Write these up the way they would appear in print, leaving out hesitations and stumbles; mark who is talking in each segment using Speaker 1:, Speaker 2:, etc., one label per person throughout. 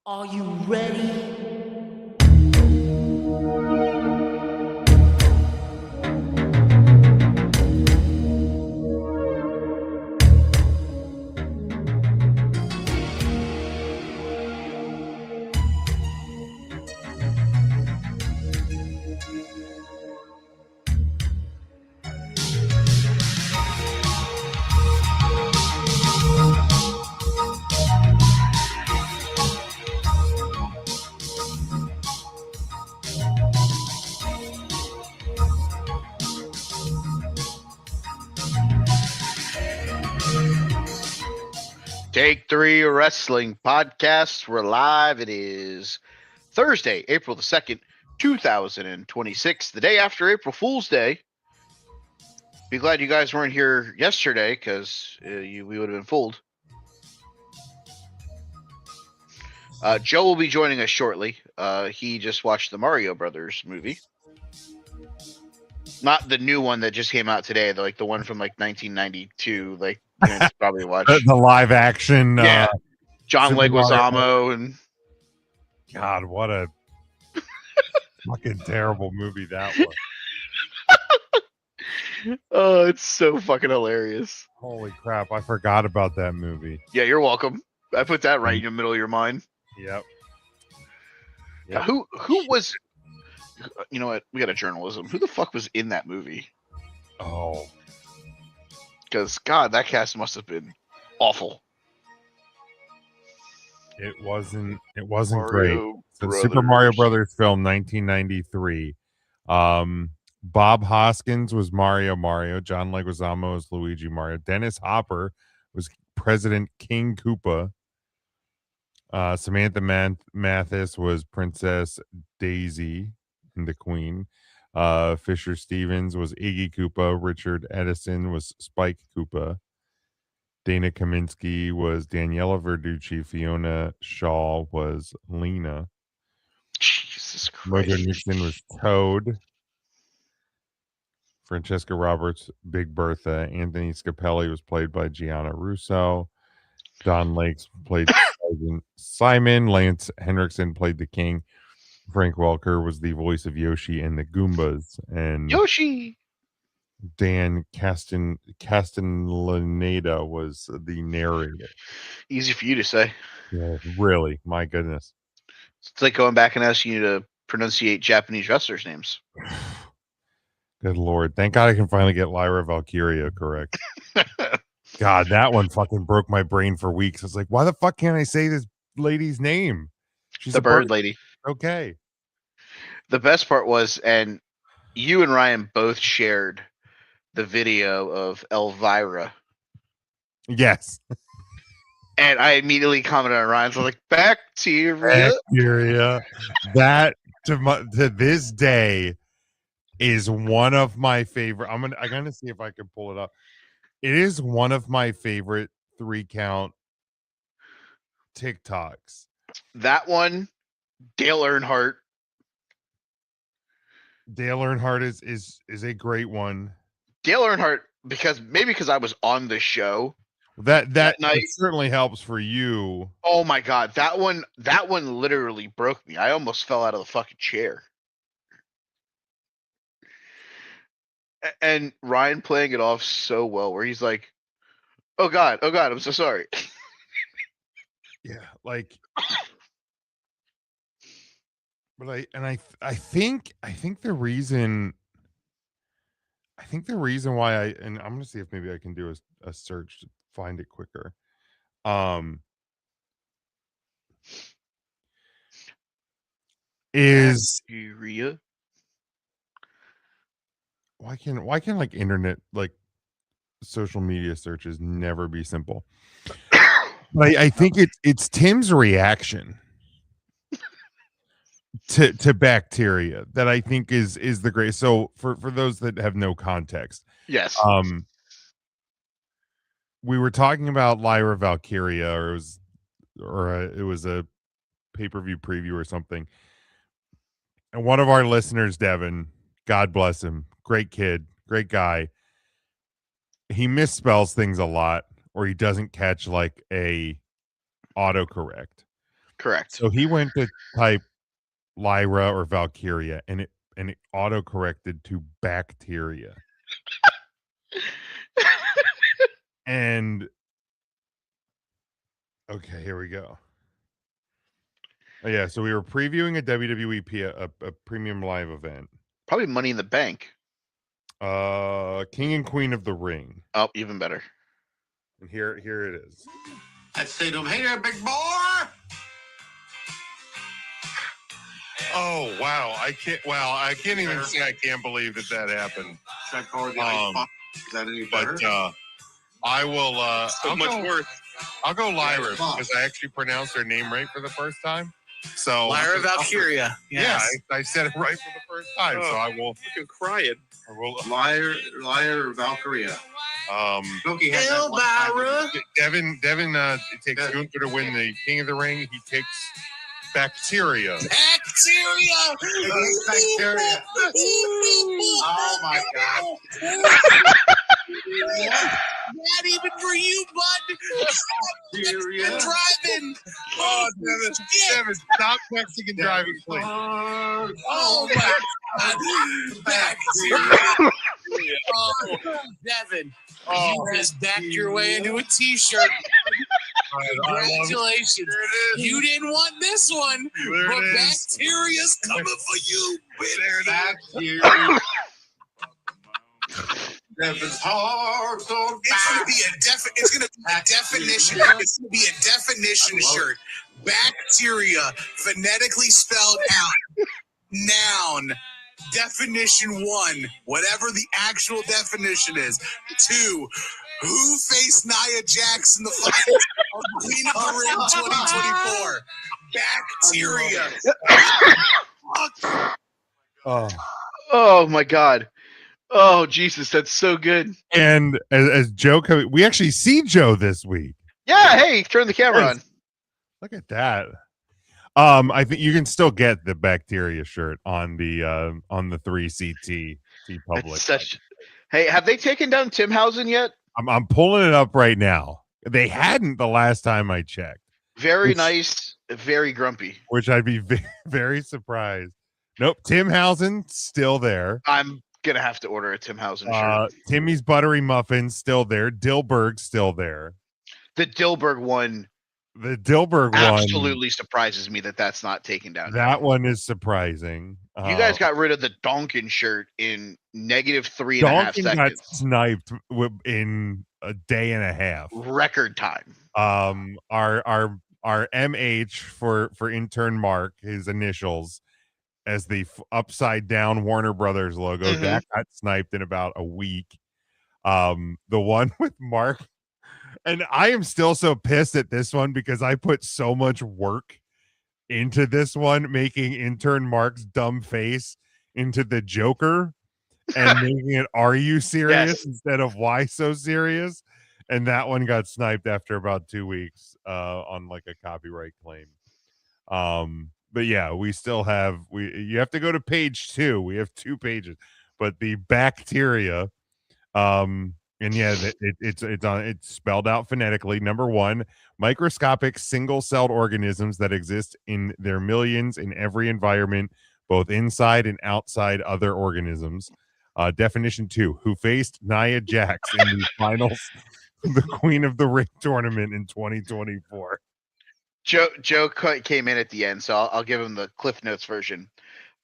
Speaker 1: Are you ready?
Speaker 2: Take 3 Wrestling Podcast. We're live. It is Thursday, April the 2nd, 2026, the day after April Fool's Day. Be glad you guys weren't here yesterday because we would have been fooled. Joe will be joining us shortly. He just watched the Mario Brothers movie. Not the new one that just came out today, the one from 1992. Probably watch
Speaker 3: the live action.
Speaker 2: Yeah, John
Speaker 3: Super
Speaker 2: Leguizamo and
Speaker 3: God, what a fucking terrible movie that was.
Speaker 2: Oh, it's so fucking hilarious.
Speaker 3: Holy crap, I forgot about that movie.
Speaker 2: Yeah, you're welcome. I put that right in the middle of your mind.
Speaker 3: Yep.
Speaker 2: Now, who was? You know what? We got a journalism. Who the fuck was in that movie?
Speaker 3: Oh,
Speaker 2: because God, that cast must have been awful.
Speaker 3: It wasn't
Speaker 2: Mario
Speaker 3: great. So
Speaker 2: Brothers.
Speaker 3: Super Mario Brothers film, 1993. Bob Hoskins was Mario. John Leguizamo was Luigi Mario. Dennis Hopper was President King Koopa. Samantha Mathis was Princess Daisy and the Queen. Fisher Stevens was Iggy Koopa. Richard Edison was Spike Koopa. Dana Kaminsky was Daniela Verducci. Fiona Shaw was Lena.
Speaker 2: Jesus Christ.
Speaker 3: Mojo Nixon was Toad. Francesca Roberts, Big Bertha. Anthony Scapelli was played by Gianna Russo. Don Lakes played Simon. Lance Henriksen played the King. Frank Welker was the voice of Yoshi and the Goombas. And
Speaker 2: Yoshi!
Speaker 3: Dan Castellaneta was the narrator.
Speaker 2: Easy for you to say.
Speaker 3: Yeah, really. My goodness.
Speaker 2: It's like going back and asking you to pronunciate Japanese wrestlers' names.
Speaker 3: Good Lord. Thank God I can finally get Lyra Valkyria correct. God, that one fucking broke my brain for weeks. I was like, why the fuck can't I say this lady's name?
Speaker 2: She's the bird lady.
Speaker 3: Okay.
Speaker 2: The best part was, and you and Ryan both shared the video of Elvira.
Speaker 3: Yes.
Speaker 2: And I immediately commented on Ryan's. I was like, bacteria.
Speaker 3: That to this day is one of my favorite. I'm gonna see if I can pull it up. It is one of my favorite 3-count TikToks.
Speaker 2: That one, Dale Earnhardt.
Speaker 3: Dale Earnhardt is a great one.
Speaker 2: Dale Earnhardt, because I was on the show.
Speaker 3: That night certainly helps for you.
Speaker 2: Oh my God, that one literally broke me. I almost fell out of the fucking chair. And Ryan playing it off so well, where he's like, "Oh God, I'm so sorry."
Speaker 3: Yeah, like, but I think the reason. I think the reason why and I'm gonna see if maybe I can do a search to find it quicker. Is
Speaker 2: Bacteria.
Speaker 3: Why can like internet, like social media searches never be simple? But I think it's Tim's reaction to bacteria that I think is the great. So for those that have no context,
Speaker 2: yes,
Speaker 3: we were talking about Lyra Valkyria, or it was a pay-per-view preview or something, and one of our listeners, Devin, God bless him, great kid, great guy, he misspells things a lot, or he doesn't catch like a autocorrect.
Speaker 2: Correct.
Speaker 3: So he went to type Lyra or Valkyria, and it auto corrected to bacteria. And okay, here we go. Oh, yeah, so we were previewing a WWE a premium live event.
Speaker 2: Probably Money in the Bank.
Speaker 3: King and Queen of the Ring.
Speaker 2: Oh, even better.
Speaker 3: And here it is.
Speaker 1: I'd say to him, hey there, big boy.
Speaker 4: Oh wow! I can't even say I can't believe that happened.
Speaker 1: Should I call her the ice box? Is that any better?
Speaker 4: But I will. I'll go Lyra because I actually pronounced her name right for the first time. So
Speaker 5: Lyra Valkyria.
Speaker 4: Yes. Yeah, I said it right for the first time. So I will.
Speaker 5: Fucking crying.
Speaker 4: I will.
Speaker 1: Lyra Valkyria.
Speaker 5: Elvira.
Speaker 4: Devin takes Gunther to win the King of the Ring. He takes Bacteria.
Speaker 5: Bacteria.
Speaker 1: Oh my God.
Speaker 5: Not even for you, bud.
Speaker 1: Bacteria.
Speaker 5: Driving.
Speaker 4: Oh, Devin, stop Mexican driving, please.
Speaker 5: Oh my God. Bacteria. Oh, Devin. You just backed your way into a t-shirt. Congratulations. You didn't want this one, but Bacteria's coming for you, bitch.
Speaker 1: Bacteria. Devin's heart so
Speaker 5: It's gonna be a definition. It's gonna be a definition shirt. Bacteria, phonetically spelled out. Noun. Definition 1, whatever the actual definition is. 2, who faced Nia Jax in the finals of Queen of the Ring 2024? Bacteria.
Speaker 2: Oh my God. Oh Jesus, that's so good.
Speaker 3: And as Joe, we actually see Joe this week.
Speaker 2: Yeah, hey, turn the camera on.
Speaker 3: Look at that. I think you can still get the Bacteria shirt on the 3CT Public.
Speaker 2: Hey, have they taken down Timhausen yet?
Speaker 3: I'm pulling it up right now. They hadn't the last time I checked.
Speaker 2: Very nice, very grumpy.
Speaker 3: Which I'd be very, very surprised. Nope, Timhausen still there.
Speaker 2: I'm gonna have to order a Timhausen shirt.
Speaker 3: Timmy's Buttery Muffins still there. Dilberg's still there.
Speaker 2: The Dilberg one.
Speaker 3: The Dilberg
Speaker 2: absolutely surprises me that that's not taken down.
Speaker 3: That one is surprising.
Speaker 2: You guys got rid of the Donkin shirt in -3.5
Speaker 3: Donkin
Speaker 2: seconds.
Speaker 3: got sniped in a day and a half.
Speaker 2: Record time.
Speaker 3: Our MH for intern Mark, his initials, as the upside down Warner Brothers logo, that got sniped in about a week. The one with Mark. And I am still so pissed at this one because I put so much work into this one, making intern Mark's dumb face into the Joker and making it "Are you serious?" instead of "Why so serious?" And that one got sniped after about 2 weeks on like a copyright claim. But yeah, we still have you have to go to page 2. We have 2 pages, but the Bacteria, and yeah, it's spelled out phonetically. Number 1, microscopic single-celled organisms that exist in their millions in every environment, both inside and outside other organisms. Definition 2, who faced Nia Jax in the finals of the Queen of the Ring tournament in 2024.
Speaker 2: Joe came in at the end, so I'll give him the Cliff Notes version.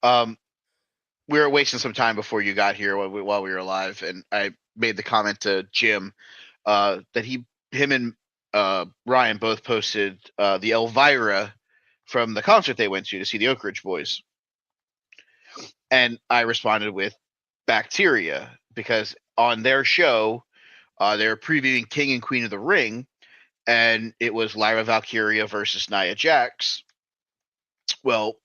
Speaker 2: We were wasting some time before you got here while we were live, and I made the comment to Jim that him and Ryan both posted the Elvira from the concert they went to see the Oak Ridge Boys, and I responded with Bacteria because on their show they were previewing King and Queen of the Ring, and it was Lyra Valkyria versus Nia Jax. Well,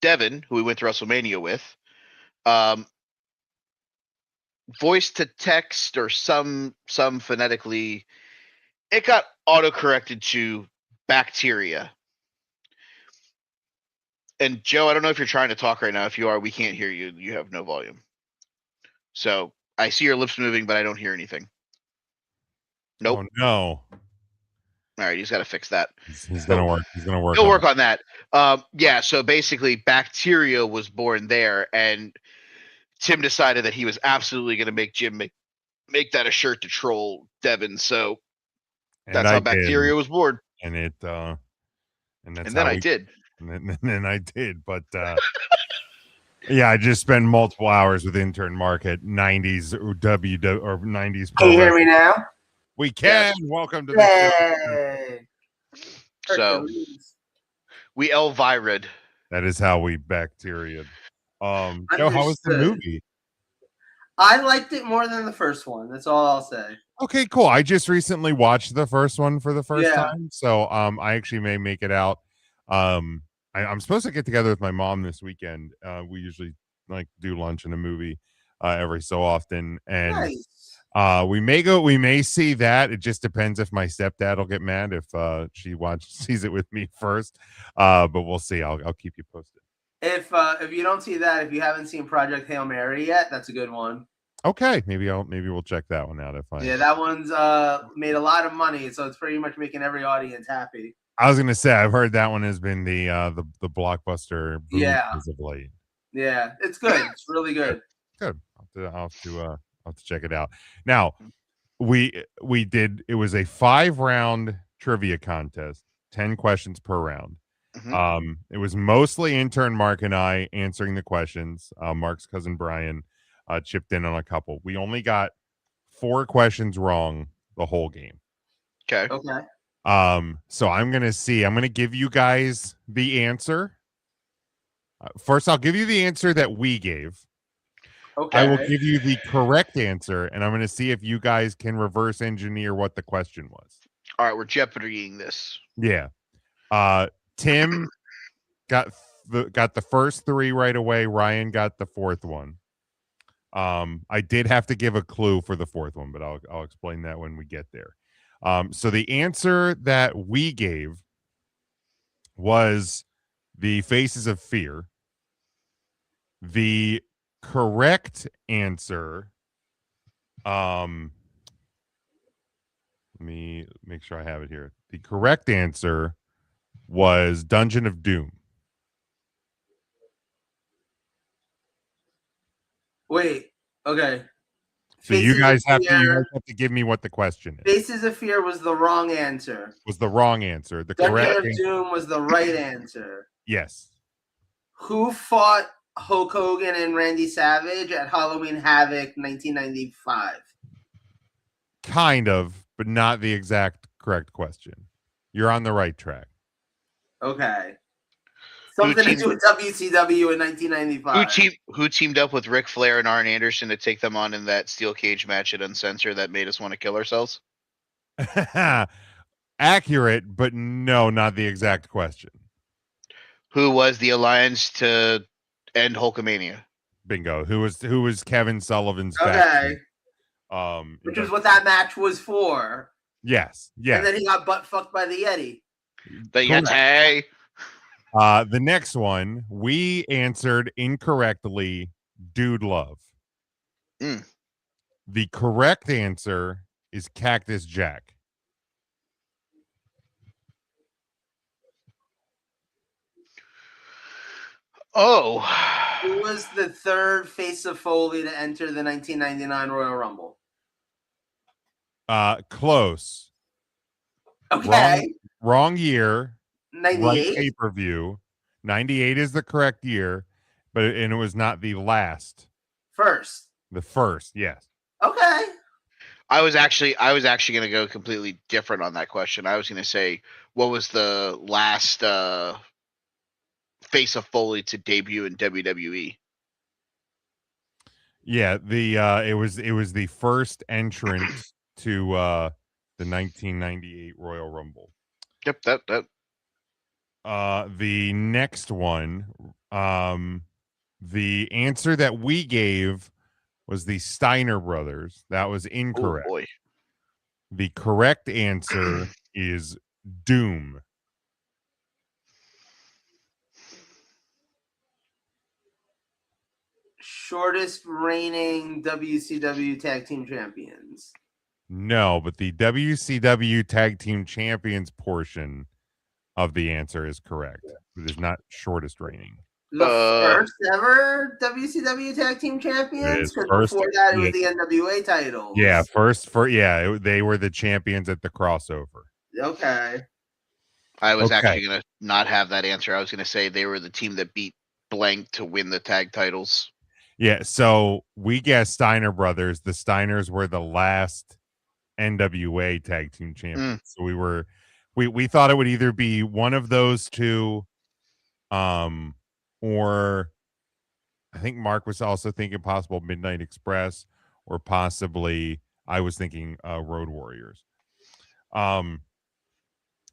Speaker 2: Devin, who we went to WrestleMania with, voice to text or some phonetically, it got auto corrected to Bacteria. And Joe, I don't know if you're trying to talk right now. If you are, we can't hear you. You have no volume. So I see your lips moving, but I don't hear anything. Nope.
Speaker 3: Oh no.
Speaker 2: All right, he's got to fix that.
Speaker 3: He's gonna work. He's gonna work.
Speaker 2: He'll work on that. Yeah. So basically, Bacteria was born there, and Tim decided that he was absolutely going to make Jim make that a shirt to troll Devin. So that's how Bacteria was born.
Speaker 3: And it and that's
Speaker 2: And then
Speaker 3: how
Speaker 2: I did.
Speaker 3: And then I did, but yeah, I just spent multiple hours with intern Mark at 90s or 90s.
Speaker 6: Can you hear me now?
Speaker 3: We can.
Speaker 2: Yes.
Speaker 3: Welcome to the show.
Speaker 6: Yay!
Speaker 2: So we Elvira'd.
Speaker 3: That is how we Bacteria. Joe, how was the
Speaker 6: Understood.
Speaker 3: movie?
Speaker 6: I liked it more than the first one. That's all I'll say.
Speaker 3: Okay, cool. I just recently watched the first one for the first
Speaker 6: Yeah.
Speaker 3: time, so I actually may make it out. I'm supposed to get together with my mom this weekend. We usually like do lunch and a movie every so often, and
Speaker 6: Nice.
Speaker 3: we may see that. It just depends if my stepdad will get mad if she sees it with me first. But we'll see. I'll keep you posted.
Speaker 6: If you don't see that, if you haven't seen Project Hail Mary yet, that's a good one.
Speaker 3: Okay, maybe we'll check that one out if I.
Speaker 6: Yeah, that one's made a lot of money, so it's pretty much making every audience happy.
Speaker 3: I was gonna say I've heard that one has been the blockbuster boom as of late.
Speaker 6: Yeah, it's good. It's really good.
Speaker 3: Good. I'll have to check it out. Now, we did. It was a 5-round trivia contest, 10 questions per round.
Speaker 2: Mhm.
Speaker 3: It was mostly intern Mark and I answering the questions. Mark's cousin Brian chipped in on a couple. We only got 4 questions wrong the whole game.
Speaker 2: Okay.
Speaker 3: So I'm gonna give you guys the answer. First, I'll give you the answer that we gave.
Speaker 6: Okay.
Speaker 3: I will give you the correct answer, and I'm going to see if you guys can reverse engineer what the question was.
Speaker 2: All right, we're Jeopardying this.
Speaker 3: Yeah. Tim got the first 3 right away. Ryan got the 4th one. I did have to give a clue for the 4th one, but I'll explain that when we get there. So the answer that we gave was the Faces of Fear. The correct answer, let me make sure I have it here. The correct answer was Dungeon of Doom.
Speaker 6: Wait. Okay.
Speaker 3: So you guys have to give me what the question is.
Speaker 6: Faces of Fear was the wrong answer.
Speaker 3: Was the wrong answer. The
Speaker 6: Dungeon
Speaker 3: correct
Speaker 6: of Doom was the right answer.
Speaker 3: Yes.
Speaker 6: Who fought Hulk Hogan and Randy Savage at Halloween Havoc 1995?
Speaker 3: Kind of, but not the exact correct question. You're on the right track.
Speaker 6: Okay. Something to do with WCW in 1995.
Speaker 2: Who teamed up with Ric Flair and Arn Anderson to take them on in that steel cage match at Uncensored that made us want to kill ourselves?
Speaker 3: Accurate, but no, not the exact question.
Speaker 2: Who was the alliance to end Hulkamania?
Speaker 3: Bingo. Who was Kevin Sullivan's
Speaker 6: faction?
Speaker 3: Which
Speaker 6: is what that match was for.
Speaker 3: Yes.
Speaker 6: And then he got butt fucked by the Yeti.
Speaker 2: The Yeti.
Speaker 3: The next one, we answered incorrectly, Dude Love. The correct answer is Cactus Jack.
Speaker 2: Oh.
Speaker 6: Who was the 3rd face of Foley to enter the 1999 Royal Rumble?
Speaker 3: Close.
Speaker 6: Okay.
Speaker 3: Wrong year.
Speaker 6: 98?
Speaker 3: Right pay-per-view. 98 is the correct year, but it was not the last.
Speaker 6: First.
Speaker 3: The first, yes.
Speaker 6: Okay.
Speaker 2: I was actually going to go completely different on that question. I was going to say, what was the last face of Foley to debut in WWE?
Speaker 3: Yeah, it was the first entrant to the 1998 Royal Rumble.
Speaker 2: Yep, that.
Speaker 3: The next one, the answer that we gave was the Steiner brothers. That was incorrect.
Speaker 2: Oh boy.
Speaker 3: The correct answer is Doom.
Speaker 6: Shortest reigning WCW Tag Team Champions.
Speaker 3: No, but the WCW Tag Team Champions portion of the answer is correct. It is not shortest reigning.
Speaker 6: The
Speaker 2: Uh,
Speaker 6: first ever WCW Tag Team Champions?
Speaker 3: is
Speaker 6: Because
Speaker 3: first-
Speaker 6: before that, it was
Speaker 3: yeah.
Speaker 6: the NWA titles.
Speaker 3: Yeah, they were the champions at the crossover.
Speaker 6: Okay.
Speaker 2: I was
Speaker 3: Okay.
Speaker 2: actually going to not have that answer. I was going to say they were the team that beat blank to win the tag titles.
Speaker 3: Yeah, so we guessed Steiner Brothers. The Steiners were the last NWA Tag Team Champions. So we thought it would either be one of those two, or I think Mark was also thinking possible Midnight Express, or possibly I was thinking Road Warriors. And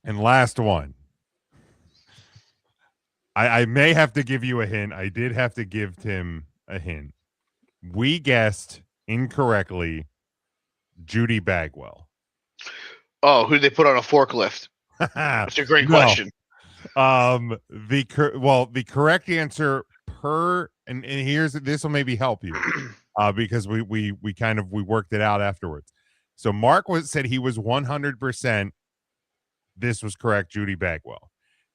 Speaker 3: last one. I may have to give you a hint. I did have to give Tim a hint. We guessed incorrectly Judy Bagwell.
Speaker 2: Oh, who did they put on a forklift? That's a great question.
Speaker 3: The correct answer and here's this will maybe help you because we worked it out afterwards. So Mark said he was 100%. This was correct, Judy Bagwell.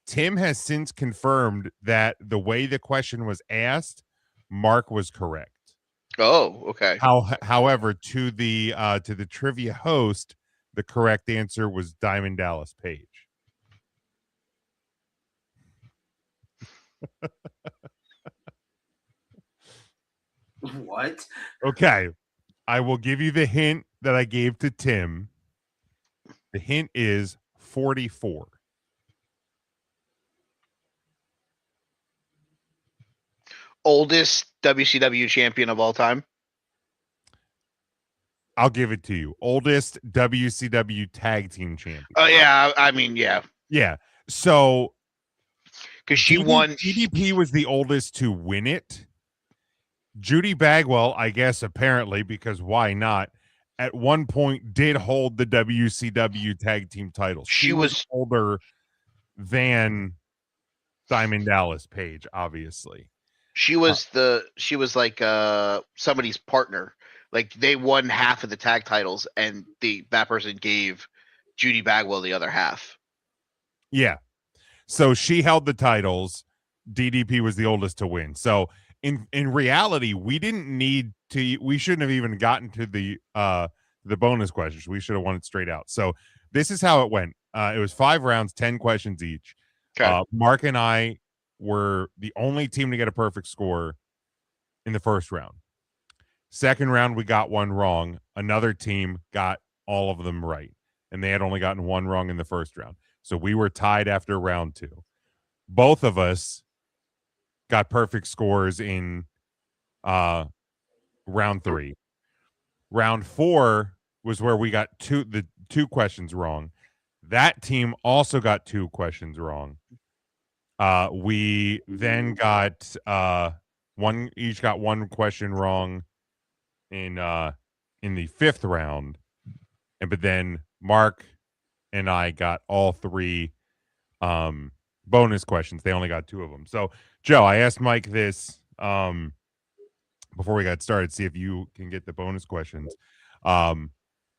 Speaker 3: Tim has since confirmed that the way the question was asked, Mark was correct.
Speaker 2: Oh, okay.
Speaker 3: However, to the trivia host, the correct answer was Diamond Dallas Page.
Speaker 6: What?
Speaker 3: Okay. I will give you the hint that I gave to Tim. The hint is 44.
Speaker 2: Oldest WCW champion of all time.
Speaker 3: I'll give it to you. Oldest WCW tag team champion.
Speaker 2: Oh, yeah. I mean, yeah.
Speaker 3: Yeah. So,
Speaker 2: because she won.
Speaker 3: DDP was the oldest to win it. Judy Bagwell, I guess, apparently, because why not, at one point did hold the WCW tag team titles. She was older than Diamond Dallas Page, obviously.
Speaker 2: She was like somebody's partner. Like they won half of the tag titles, and that person gave Judy Bagwell the other half.
Speaker 3: Yeah. So she held the titles. DDP was the oldest to win. So in reality, we shouldn't have even gotten to the bonus questions. We should have won it straight out. So this is how it went. It was 5 rounds, 10 questions each.
Speaker 2: Okay.
Speaker 3: Mark and I were the only team to get a perfect score in the first round. Second round, we got one wrong. Another team got all of them right, and they had only gotten one wrong in the first round. So we were tied after round 2. Both of us got perfect scores in round 3. Round 4 was where we got the 2 questions wrong. That team also got 2 questions wrong. We then got each got 1 question wrong in the 5th round, but then Mark and I got all 3 bonus questions. They only got 2 of them. So Joe, I asked Mike this before we got started, see if you can get the bonus questions. The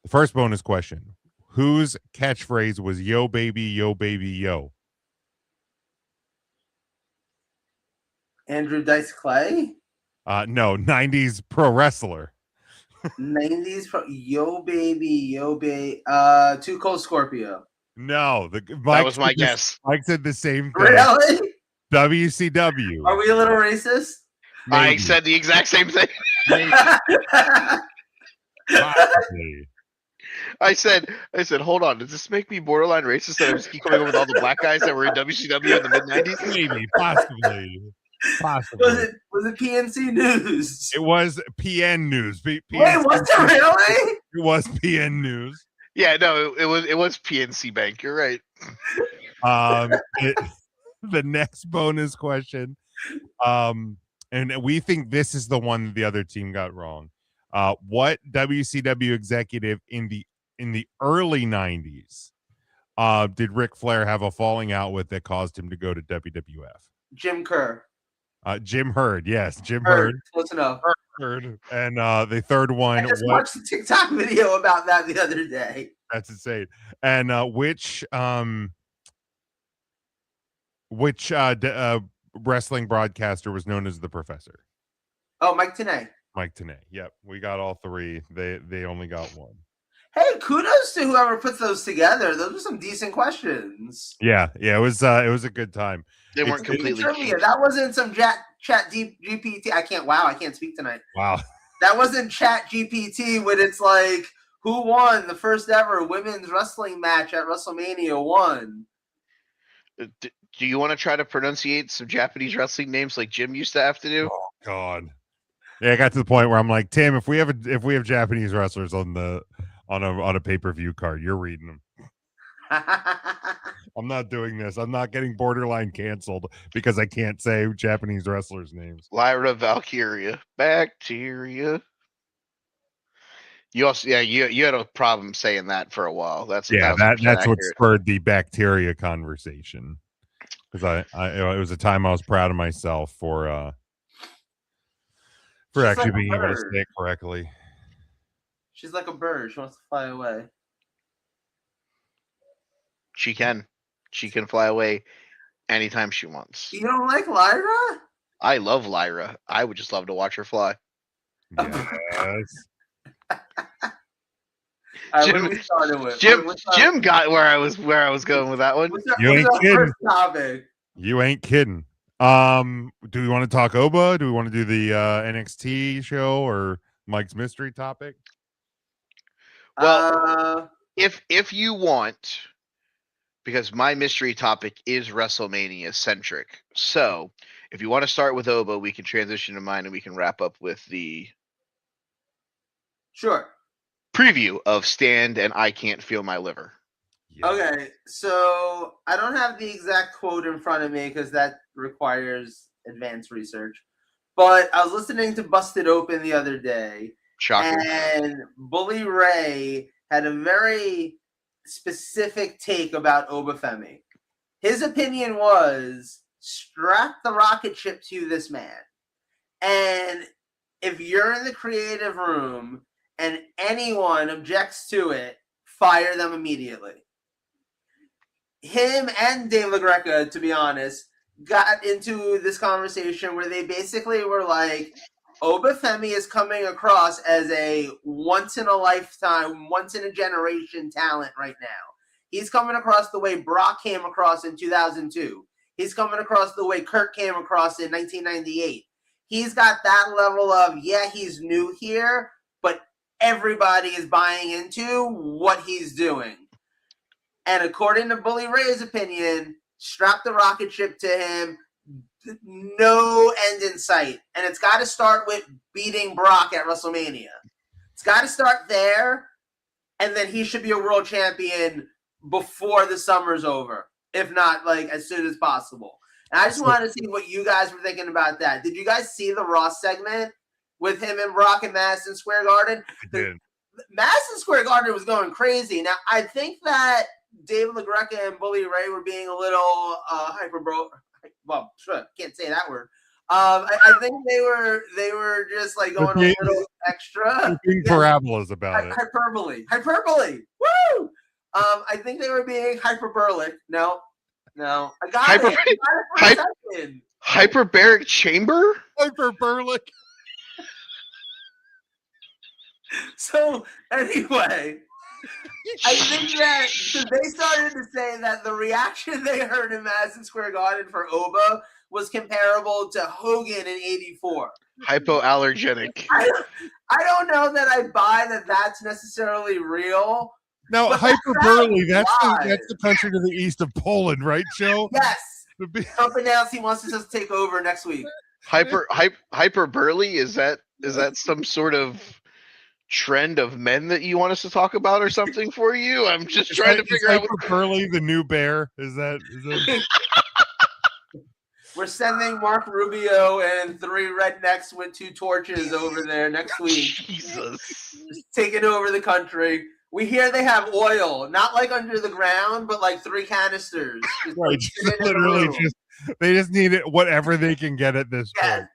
Speaker 3: first bonus question: whose catchphrase was "Yo baby, yo baby, yo"?
Speaker 6: Andrew Dice Clay?
Speaker 3: No, 90s pro wrestler.
Speaker 6: 90s yo baby, Too Cold Scorpio.
Speaker 3: No,
Speaker 2: that was my guess.
Speaker 3: Mike said the same thing.
Speaker 6: Really?
Speaker 3: WCW.
Speaker 6: Are we a little racist?
Speaker 3: Maybe.
Speaker 2: I said the exact same thing. I said, hold on, does this make me borderline racist that I just keep coming up with all the black guys that were in WCW in the mid-90s?
Speaker 3: Maybe, possibly. Possibly.
Speaker 6: Was it PNC News?
Speaker 3: It was PN News.
Speaker 6: Wait, was it really?
Speaker 3: It was PN News.
Speaker 2: Yeah, no, it was PNC Bank. You're right.
Speaker 3: The next bonus question, and we think this is the one the other team got wrong. What WCW executive in the early 90s did Ric Flair have a falling out with that caused him to go to WWF?
Speaker 6: Jim Kerr.
Speaker 3: Jim Herd, yes, Jim Herd.
Speaker 6: Close enough.
Speaker 3: Third. And the third
Speaker 6: I
Speaker 3: one,
Speaker 6: just watched a TikTok video about that the other day.
Speaker 3: that's insane. And which wrestling broadcaster was known as the Professor?
Speaker 6: Oh, Mike Tenay.
Speaker 3: Mike Tenay. Yep, we got all three. They only got one.
Speaker 6: Hey, kudos to whoever puts those together. Those are some decent questions.
Speaker 3: Yeah, it was a good time.
Speaker 2: They weren't completely
Speaker 6: trivia.
Speaker 2: cheap.
Speaker 6: That wasn't some chat GPT. I can't speak tonight.
Speaker 3: Wow.
Speaker 6: That wasn't chat GPT when it's like, who won the first ever women's wrestling match at WrestleMania 1?
Speaker 2: Do you want to try to pronunciate some Japanese wrestling names like Jim used to have to do?
Speaker 3: Oh God. Yeah, I got to the point where I'm like, Tim, if we have Japanese wrestlers on a pay-per-view card, you're reading them. I'm not doing this. I'm not getting borderline canceled because I can't say Japanese wrestlers' names.
Speaker 2: Lyra Valkyria. Bacteria. You also, you had a problem saying that for a while. That's
Speaker 3: what spurred the bacteria conversation. Because it was a time I was proud of myself for actually
Speaker 6: like
Speaker 3: being able to say it correctly.
Speaker 6: She's like a bird. She wants to fly away.
Speaker 2: She can fly away anytime she wants.
Speaker 6: You don't like Lyra?
Speaker 2: I love Lyra. I would just love to watch her fly.
Speaker 3: Yes.
Speaker 2: Jim got where I was going with that one.
Speaker 3: You ain't kidding. You ain't kidding. Do we want to talk Oba? Do we want to do the NXT show or Mike's mystery topic?
Speaker 2: Well, if you want, because my mystery topic is WrestleMania centric. So if you want to start with Oba, we can transition to mine and we can wrap up with the preview of Stand and I Can't Feel My Liver.
Speaker 3: Yeah.
Speaker 6: Okay, so I don't have the exact quote in front of me because that requires advanced research. But I was listening to Busted Open the other day.
Speaker 2: Shocker.
Speaker 6: And Bully Ray had a very specific take about Oba Femi. His opinion was, strap the rocket ship to this man. And if you're in the creative room and anyone objects to it, fire them immediately. Him and Dave LaGreca, to be honest, got into this conversation where they basically were like, Oba Femi is coming across as a once-in-a-lifetime, once-in-a-generation talent right now. He's coming across the way Brock came across in 2002. He's coming across the way Kurt came across in 1998. He's got that level of, he's new here, but everybody is buying into what he's doing. And according to Bully Ray's opinion, strap the rocket ship to him, no end in sight. And it's got to start with beating Brock at WrestleMania. It's got to start there, and then he should be a world champion before the summer's over, if not like as soon as possible. And I just wanted to see what you guys were thinking about that. Did you guys see the Raw segment with him and Brock in Madison Square Garden?
Speaker 3: I did.
Speaker 6: Madison Square Garden was going crazy. Now, I think that David LaGreca and Bully Ray were being a little can't say that word. I think they were just like going a little extra.
Speaker 3: Being parabolas about it.
Speaker 6: Hyperbole. Woo! I think they were being hyperbolic. No. I got it.
Speaker 2: Hyperbaric chamber?
Speaker 3: Hyperbolic.
Speaker 6: So anyway, I think that they started to say that the reaction they heard in Madison Square Garden for Oba was comparable to Hogan in '84.
Speaker 2: Hypoallergenic.
Speaker 6: I don't know that I buy that that's necessarily real.
Speaker 3: Now, Hyperbole, that's the country to the east of Poland, right, Joe?
Speaker 6: Yes. Trump announced he wants us to take over next week.
Speaker 2: Hyperburly, is that some sort of trend of men that you want us to talk about or something for you? I'm just trying to figure out.
Speaker 3: Hyperburly, the new bear, is that?
Speaker 6: We're sending Mark Rubio and 3 rednecks with 2 torches over there next week.
Speaker 2: Jesus.
Speaker 6: Just taking over the country. We hear they have oil, not like under the ground, but like 3 canisters.
Speaker 3: Right, literally they just need it, whatever they can get at this point.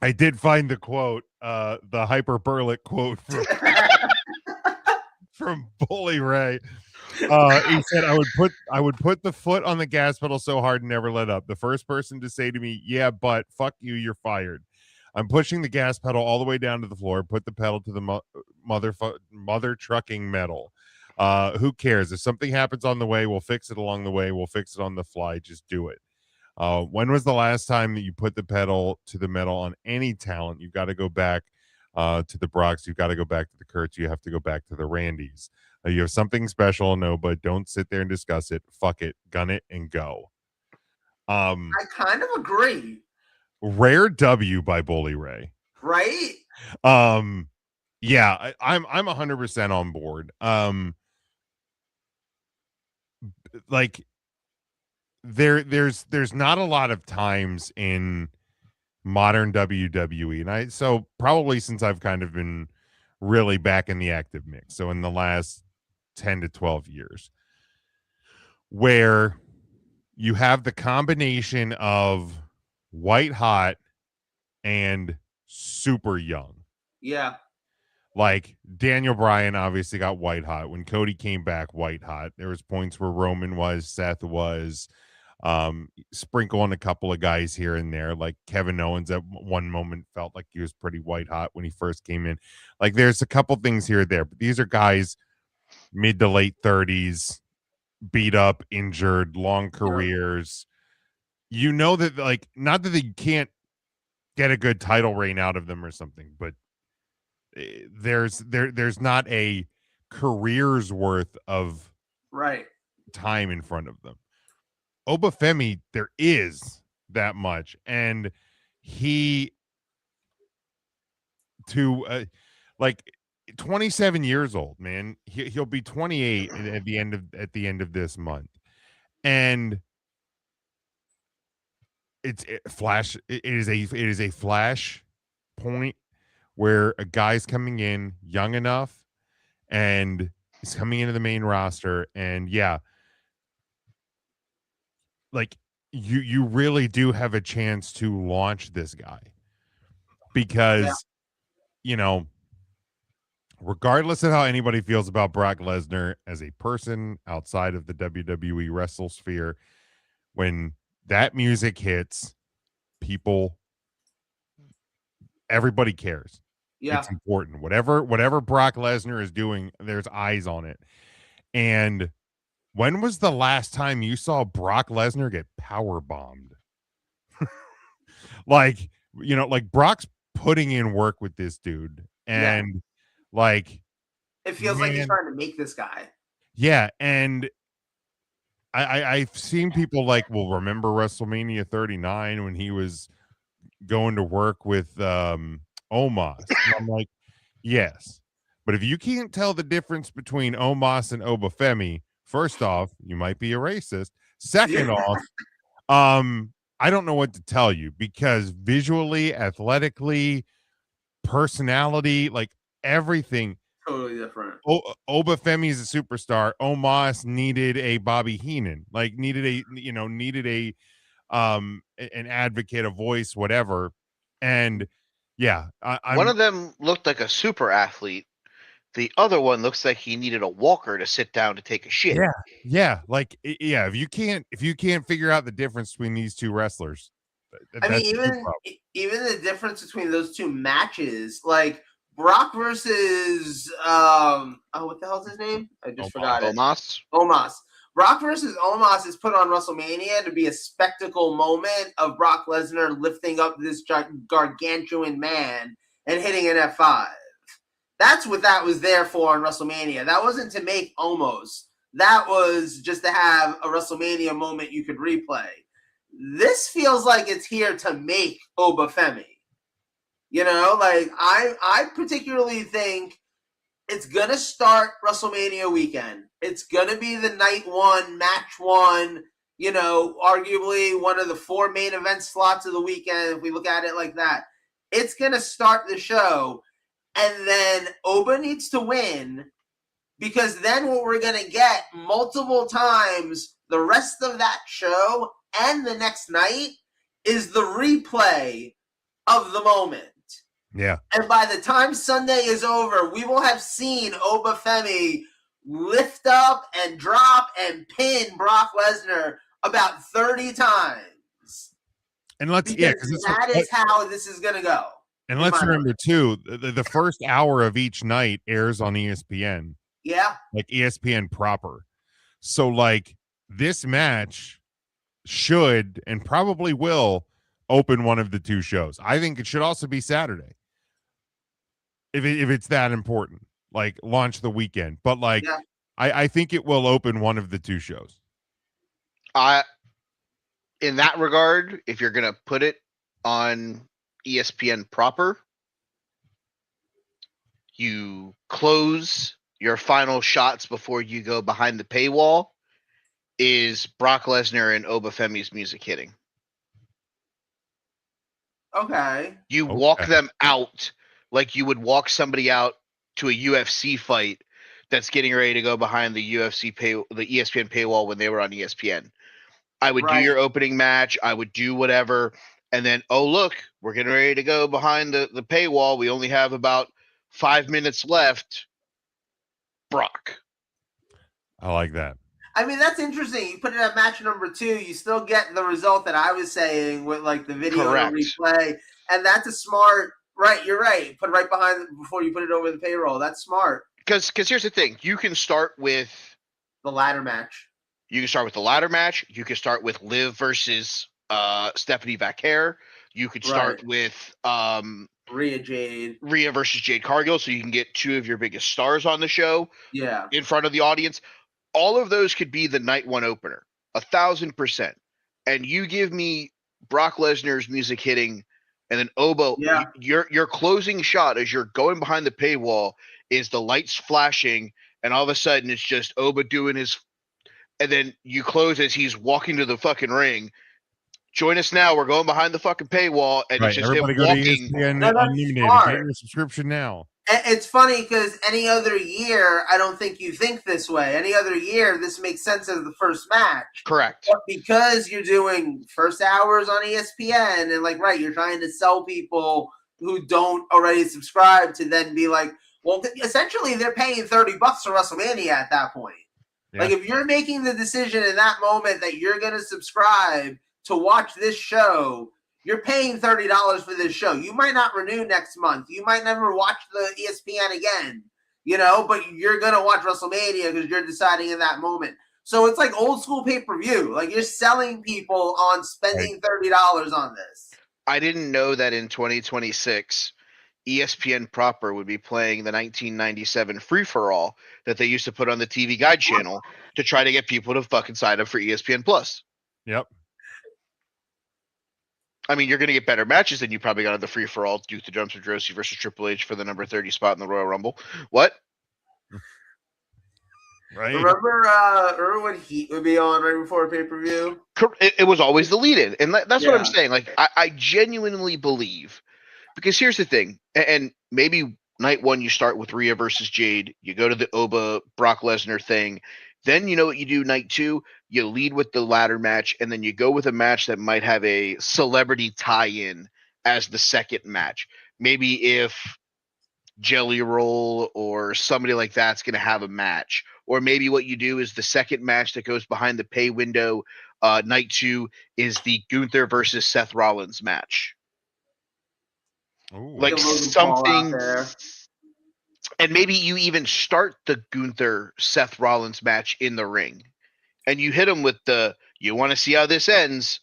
Speaker 3: I did find the quote, the hyperbolic quote from Bully Ray. He said, I would put the foot on the gas pedal so hard and never let up. The first person to say to me, yeah, but fuck you, you're fired. I'm pushing the gas pedal all the way down to the floor, put the pedal to the mother trucking metal. Who cares? If something happens on the way, we'll fix it along the way. We'll fix it on the fly. Just do it. When was the last time that you put the pedal to the metal on any talent? You've got to go back to the Brocks. You've got to go back to the Kurtz. You have to go back to the Randys. You have something special, no, but don't sit there and discuss it. Fuck it, gun it, and go.
Speaker 6: I kind of agree.
Speaker 3: Rare W by Bully Ray.
Speaker 6: Right?
Speaker 3: Yeah, I'm 100% on board. Like there's not a lot of times in modern WWE, and so probably since I've kind of been really back in the active mix, so in the last 10 to 12 years, where you have the combination of white hot and super young.
Speaker 6: Yeah.
Speaker 3: Like Daniel Bryan obviously got white hot. When Cody came back, white hot. There was points where Roman was, Seth was, sprinkle on a couple of guys here and there. Like Kevin Owens at one moment felt like he was pretty white hot when he first came in. Like there's a couple things here or there, but these are guys mid to late 30s, beat up, injured, long careers. You know that, like, not that they can't get a good title reign out of them or something, but there's not a career's worth of time in front of them. Oba Femi, there is that much, and he like 27 years old, man. He'll be 28 at the end of this month, and it is a flash point where a guy's coming in young enough and he's coming into the main roster, and yeah, like you really do have a chance to launch this guy, because you know, regardless of how anybody feels about Brock Lesnar as a person outside of the WWE wrestle sphere, when that music hits, everybody cares.
Speaker 6: Yeah.
Speaker 3: It's important. Whatever Brock Lesnar is doing, there's eyes on it. And when was the last time you saw Brock Lesnar get power bombed? Like, you know, like Brock's putting in work with this dude, and like
Speaker 6: it feels like he's trying to make this guy.
Speaker 3: Yeah, and I've seen people like, well, remember WrestleMania 39 when he was going to work with Omos? And I'm like, yes. But if you can't tell the difference between Omos and Oba Femi, first off, you might be a racist. Second off, I don't know what to tell you, because visually, athletically, personality, like everything,
Speaker 6: totally different.
Speaker 3: Oba Femi is a superstar. Omos needed a Bobby Heenan, like needed a an advocate, a voice, whatever. And yeah,
Speaker 2: one of them looked like a super athlete. The other one looks like he needed a walker to sit down to take a shit.
Speaker 3: Yeah. Like, yeah. If you can't figure out the difference between these two wrestlers,
Speaker 6: I mean, even the difference between those two matches, like Brock versus what the hell's his name? I just forgot it. Omos. Brock versus Omos is put on WrestleMania to be a spectacle moment of Brock Lesnar lifting up this gargantuan man and hitting an F5. That's what that was there for on WrestleMania. That wasn't to make Omos. That was just to have a WrestleMania moment you could replay. This feels like it's here to make Oba Femi. You know, like I particularly think it's going to start WrestleMania weekend. It's going to be the night one, match one, you know, arguably one of the 4 main event slots of the weekend, if we look at it like that. It's going to start the show, and then Oba needs to win, because then what we're going to get multiple times the rest of that show and the next night is the replay of the moment.
Speaker 3: Yeah.
Speaker 6: And by the time Sunday is over, we will have seen Oba Femi lift up and drop and pin Brock Lesnar about 30 times.
Speaker 3: And let's
Speaker 6: Because that is how this is going to go.
Speaker 3: And let's remember too, the first hour of each night airs on ESPN.
Speaker 6: Yeah.
Speaker 3: Like ESPN proper. So like this match should and probably will open one of the two shows. I think it should also be Saturday. If it's that important, like launch the weekend. But like I think it will open one of the two shows.
Speaker 2: In that regard, if you're gonna put it on ESPN proper, you close your final shots before you go behind the paywall is Brock Lesnar and Oba Femi's music hitting.
Speaker 6: Okay.
Speaker 2: You walk them out like you would walk somebody out to a UFC fight that's getting ready to go behind the the ESPN paywall when they were on ESPN. I would do your opening match. I would do whatever. And then, oh, look, we're getting ready to go behind the paywall. We only have about 5 minutes left. Brock.
Speaker 3: I like that.
Speaker 6: I mean, that's interesting. You put it at match number 2, you still get the result that I was saying with like the video replay. And that's a smart, right, you're right. Put it right behind before you put it over the payroll. That's smart.
Speaker 2: Because here's the thing. You can start with
Speaker 6: the ladder match.
Speaker 2: You can start with the ladder match. You can start with Liv versus Stephanie Vaquer. You could start with Rhea versus Jade Cargill, so you can get 2 of your biggest stars on the show.
Speaker 6: Yeah.
Speaker 2: In front of the audience. All of those could be the night 1 opener, 1,000%. And you give me Brock Lesnar's music hitting, and then Oba, your closing shot as you're going behind the paywall is the lights flashing, and all of a sudden it's just Oba doing his, and then you close as he's walking to the fucking ring. Join us now. We're going behind the fucking paywall, and it's just
Speaker 3: everybody
Speaker 2: him
Speaker 3: go
Speaker 2: walking.
Speaker 3: To ESPN Unlimited. Get your subscription now.
Speaker 6: It's funny because any other year, I don't think you think this way. Any other year, this makes sense as the first match.
Speaker 2: Correct.
Speaker 6: But because you're doing first hours on ESPN and you're trying to sell people who don't already subscribe to then be like, well, essentially they're paying $30 for WrestleMania at that point. Yeah. Like if you're making the decision in that moment that you're going to subscribe to watch this show, you're paying $30 for this show. You might not renew next month. You might never watch the ESPN again, but you're going to watch WrestleMania because you're deciding in that moment. So it's like old school pay-per-view. Like you're selling people on spending $30 on this.
Speaker 2: I didn't know that in 2026, ESPN proper would be playing the 1997 free-for-all that they used to put on the TV Guide channel to try to get people to fucking sign up for ESPN Plus.
Speaker 3: Yep.
Speaker 2: I mean, you're going to get better matches than you probably got on the free-for-all. Duke the Drums Pedrosi versus Triple H for the number 30 spot in the Royal Rumble. What?
Speaker 6: Right. Remember when Heat would be on right before a pay-per-view?
Speaker 2: It was always the lead-in. And that's what I'm saying. Like, I genuinely believe, because here's the thing, and maybe night 1 you start with Rhea versus Jade. You go to the Oba Brock Lesnar thing. Then you know what you do night 2? You lead with the ladder match, and then you go with a match that might have a celebrity tie-in as the second match. Maybe if Jelly Roll or somebody like that's going to have a match. Or maybe what you do is the second match that goes behind the pay window, night 2, is the Gunther versus Seth Rollins match.
Speaker 3: Ooh.
Speaker 2: Like something... And maybe you even start the Gunther Seth Rollins match in the ring, and you hit them with the, you want to see how this ends.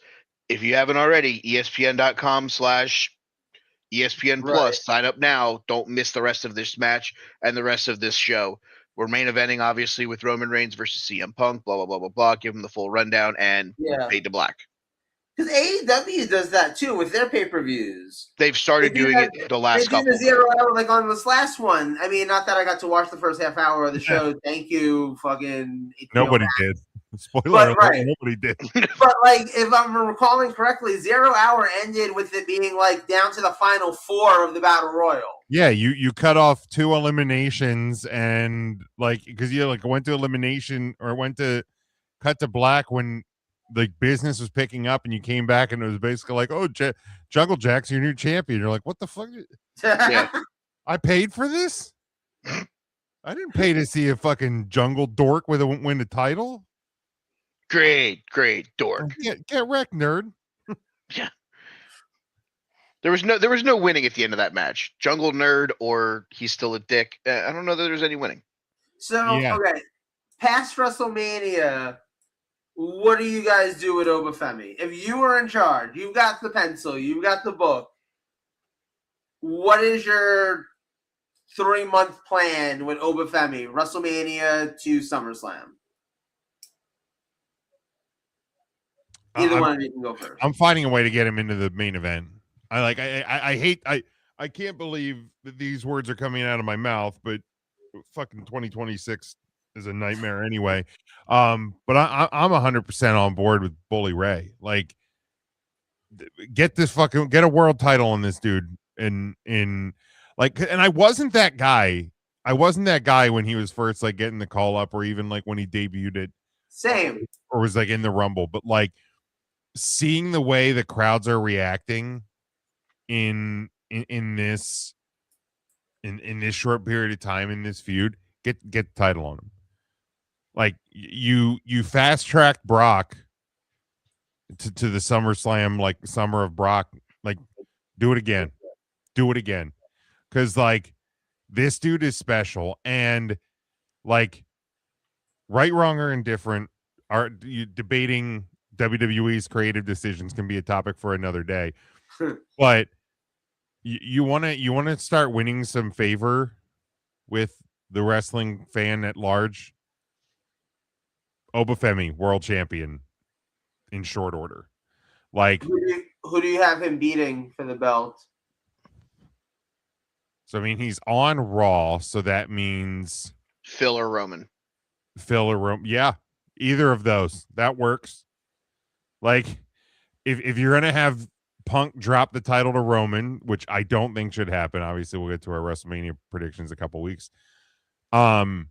Speaker 2: If you haven't already, ESPN.com/ESPN Plus, sign up now. Don't miss the rest of this match and the rest of this show. We're main eventing obviously with Roman Reigns versus CM Punk, blah, blah, blah, blah, blah. Give them the full rundown and fade to black.
Speaker 6: Because AEW does that too with their pay-per-views.
Speaker 2: They've started doing it the last couple.
Speaker 6: They did the 0 hour like on this last one. I mean, not that I got to watch the first half hour of the show. Thank you, fucking.
Speaker 3: Nobody did. Spoiler alert, nobody did.
Speaker 6: But like, if I'm recalling correctly, 0 hour ended with it being like down to the final 4 of the Battle Royal.
Speaker 3: Yeah, you cut off 2 eliminations and like because you like went to elimination or went to cut to black when like business was picking up, and you came back, and it was basically like, oh, Jungle Jack's your new champion. You're like, what the fuck?
Speaker 2: Yeah.
Speaker 3: I paid for this. I didn't pay to see a fucking jungle dork win the title.
Speaker 2: Great dork.
Speaker 3: Get wrecked, nerd.
Speaker 2: Yeah. There was no winning at the end of that match. Jungle nerd or he's still a dick. I don't know that there's any winning.
Speaker 6: So,
Speaker 3: Yeah.
Speaker 6: okay, past WrestleMania, what do you guys do with Oba Femi? If you were in charge, you've got the pencil, you've got the book. What is your 3-month plan with Oba Femi, WrestleMania to SummerSlam? Either one of you can go first.
Speaker 3: I'm finding a way to get him into the main event. I can't believe that these words are coming out of my mouth, but fucking 2026 is a nightmare anyway. But I'm 100% on board with Bully Ray. Like, get a world title on this dude. And I wasn't that guy. I wasn't that guy when he was first like getting the call up, or even like when he debuted it.
Speaker 6: Same.
Speaker 3: Or was like in the Rumble, but like seeing the way the crowds are reacting in this short period of time in this feud, get the title on him. Like you fast tracked Brock to the SummerSlam, like Summer of Brock. Like, do it again. Because like this dude is special, and like right, wrong, or indifferent, are you debating WWE's creative decisions can be a topic for another day. But you want to start winning some favor with the wrestling fan at large. Oba Femi, world champion, in short order. Like,
Speaker 6: who do you have him beating for the belt?
Speaker 3: So I mean, he's on Raw, so that means
Speaker 2: Phil or Roman.
Speaker 3: Yeah, either of those, that works. Like, if you're gonna have Punk drop the title to Roman, which I don't think should happen. Obviously, we'll get to our WrestleMania predictions in a couple weeks. Double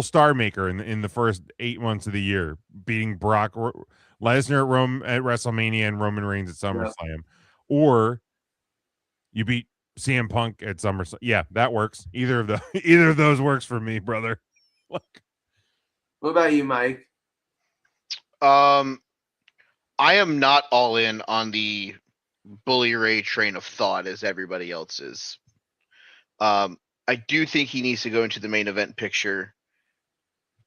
Speaker 3: star maker in the first 8 months of the year, beating Brock Lesnar at WrestleMania and Roman Reigns at SummerSlam. Yeah. Or you beat CM Punk at SummerSlam. Yeah, that works. Either of those works for me, brother.
Speaker 6: What about you, Mike?
Speaker 2: I am not all in on the Bully Ray train of thought as everybody else is. I do think he needs to go into the main event picture,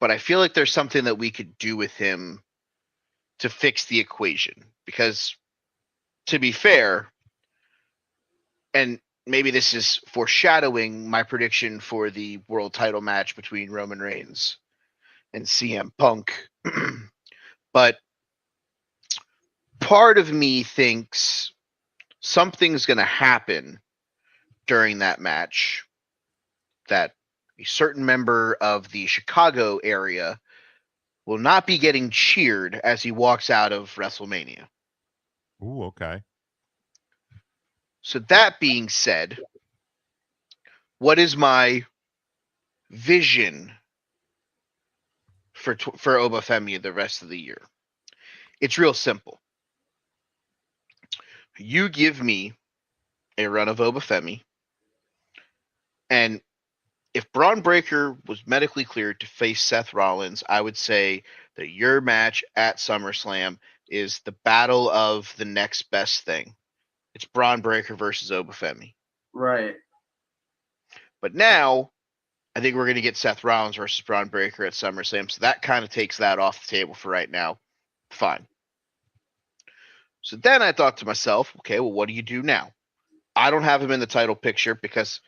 Speaker 2: but I feel like there's something that we could do with him to fix the equation. Because, to be fair, and maybe this is foreshadowing my prediction for the world title match between Roman Reigns and CM Punk, but part of me thinks something's going to happen during that match that a certain member of the Chicago area will not be getting cheered as he walks out of WrestleMania.
Speaker 3: Ooh, okay.
Speaker 2: So that being said, what is my vision for Oba Femi the rest of the year? It's real simple. You give me a run of Oba Femi, and if Braun Breaker was medically cleared to face Seth Rollins, I would say that your match at SummerSlam is the battle of the next best thing. It's Braun Breaker versus Oba Femi.
Speaker 6: Right.
Speaker 2: But now, I think we're going to get Seth Rollins versus Braun Breaker at SummerSlam, so that kind of takes that off the table for right now. Fine. So then I thought to myself, okay, well, what do you do now? I don't have him in the title picture because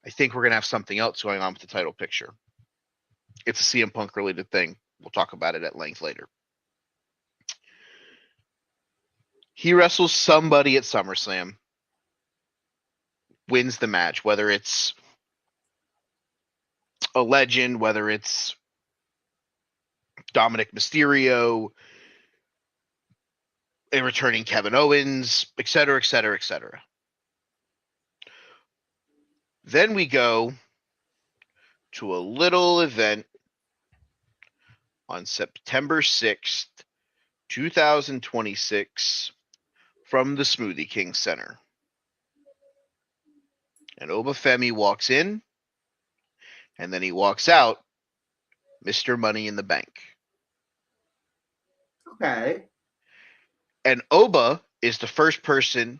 Speaker 2: I think we're going to have something else going on with the title picture. It's a CM Punk related thing. We'll talk about it at length later. He wrestles somebody at SummerSlam, wins the match, whether it's a legend, whether it's Dominic Mysterio, a returning Kevin Owens, etc., etc., etc. Then we go to a little event on September 6th, 2026, from the Smoothie King Center. And Oba Femi walks in, and then he walks out, Mr. Money in the Bank.
Speaker 6: Okay.
Speaker 2: And Oba is the first person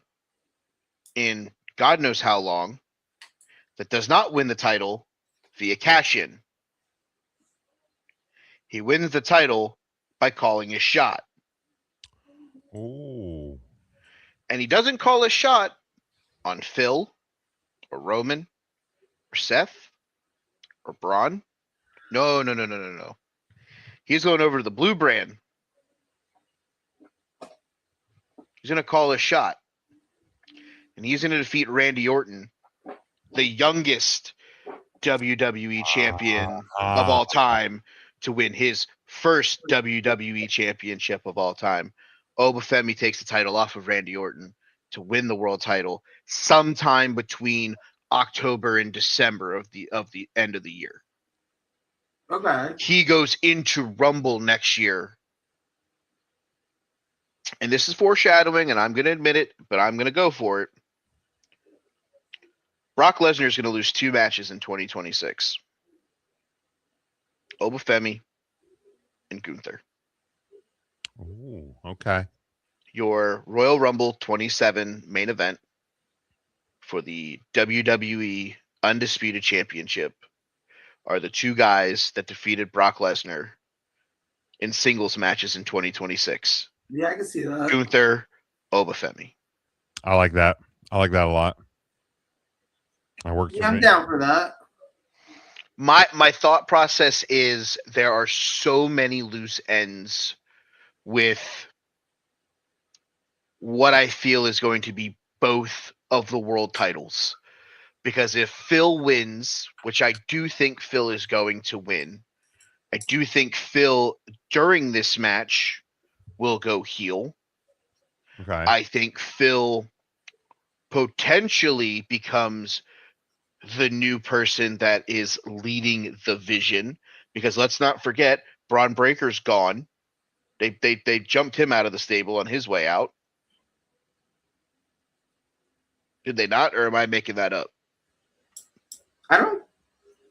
Speaker 2: in God knows how long that does not win the title via cash-in. He wins the title by calling a shot.
Speaker 3: Oh.
Speaker 2: And he doesn't call a shot on Phil or Roman or Seth or Braun. No. He's going over to the blue brand. He's going to call a shot. And he's going to defeat Randy Orton, the youngest WWE champion of all time, to win his first WWE championship of all time. Oba Femi takes the title off of Randy Orton to win the world title sometime between October and December of the end of the year.
Speaker 6: Okay.
Speaker 2: He goes into Rumble next year. And this is foreshadowing, and I'm going to admit it, but I'm going to go for it. Brock Lesnar is going to lose 2 matches in 2026. Oba Femi and Gunther.
Speaker 3: Oh, okay.
Speaker 2: Your Royal Rumble 27 main event for the WWE Undisputed Championship are the 2 guys that defeated Brock Lesnar in singles matches in 2026.
Speaker 6: Yeah, I can see that.
Speaker 2: Gunther, Oba Femi.
Speaker 3: I like that. I like that a lot. I worked.
Speaker 6: Yeah, I'm down for that.
Speaker 2: My thought process is there are so many loose ends with what I feel is going to be both of the world titles. Because if Phil wins, which I do think Phil is going to win, I do think Phil during this match will go heel.
Speaker 3: Okay.
Speaker 2: I think Phil potentially becomes the new person that is leading the Vision, because let's not forget Braun Breaker's gone. They jumped him out of the stable on his way out. Did they not, or am I making that up?
Speaker 6: I don't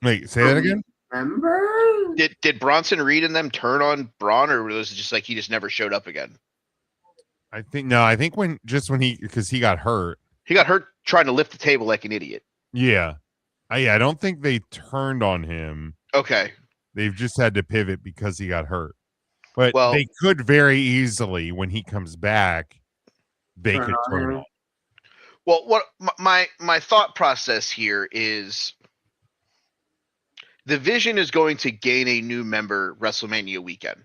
Speaker 3: Wait, say that again.
Speaker 6: remember.
Speaker 2: Did Bronson Reed and them turn on Braun, or was it just like he just never showed up again?
Speaker 3: I think when because he got hurt.
Speaker 2: He got hurt trying to lift the table like an idiot.
Speaker 3: Yeah. I don't think they turned on him.
Speaker 2: Okay.
Speaker 3: They've just had to pivot because he got hurt. But
Speaker 2: Well,
Speaker 3: they could very easily, when he comes back, they
Speaker 6: Turn
Speaker 3: could
Speaker 6: on
Speaker 3: turn
Speaker 6: him.
Speaker 3: on.
Speaker 2: Well, what my thought process here is, the Vision is going to gain a new member WrestleMania weekend.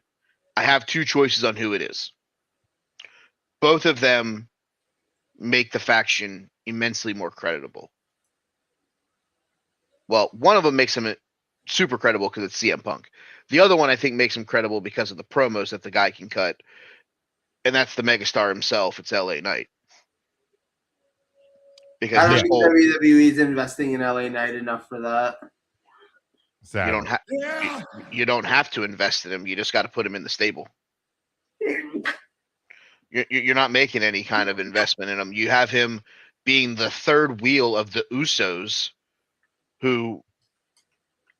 Speaker 2: I have 2 choices on who it is. Both of them make the faction immensely more creditable. Well, one of them makes him super credible because it's CM Punk. The other one I think makes him credible because of the promos that the guy can cut, and that's the megastar himself. It's LA Knight. Because
Speaker 6: I don't
Speaker 2: his
Speaker 6: think
Speaker 2: whole,
Speaker 6: WWE's investing in LA Knight enough for that.
Speaker 3: Sadly.
Speaker 2: you don't have to invest in him. You just got to put him in the stable. You're not making any kind of investment in him. You have him being the third wheel of the Usos, who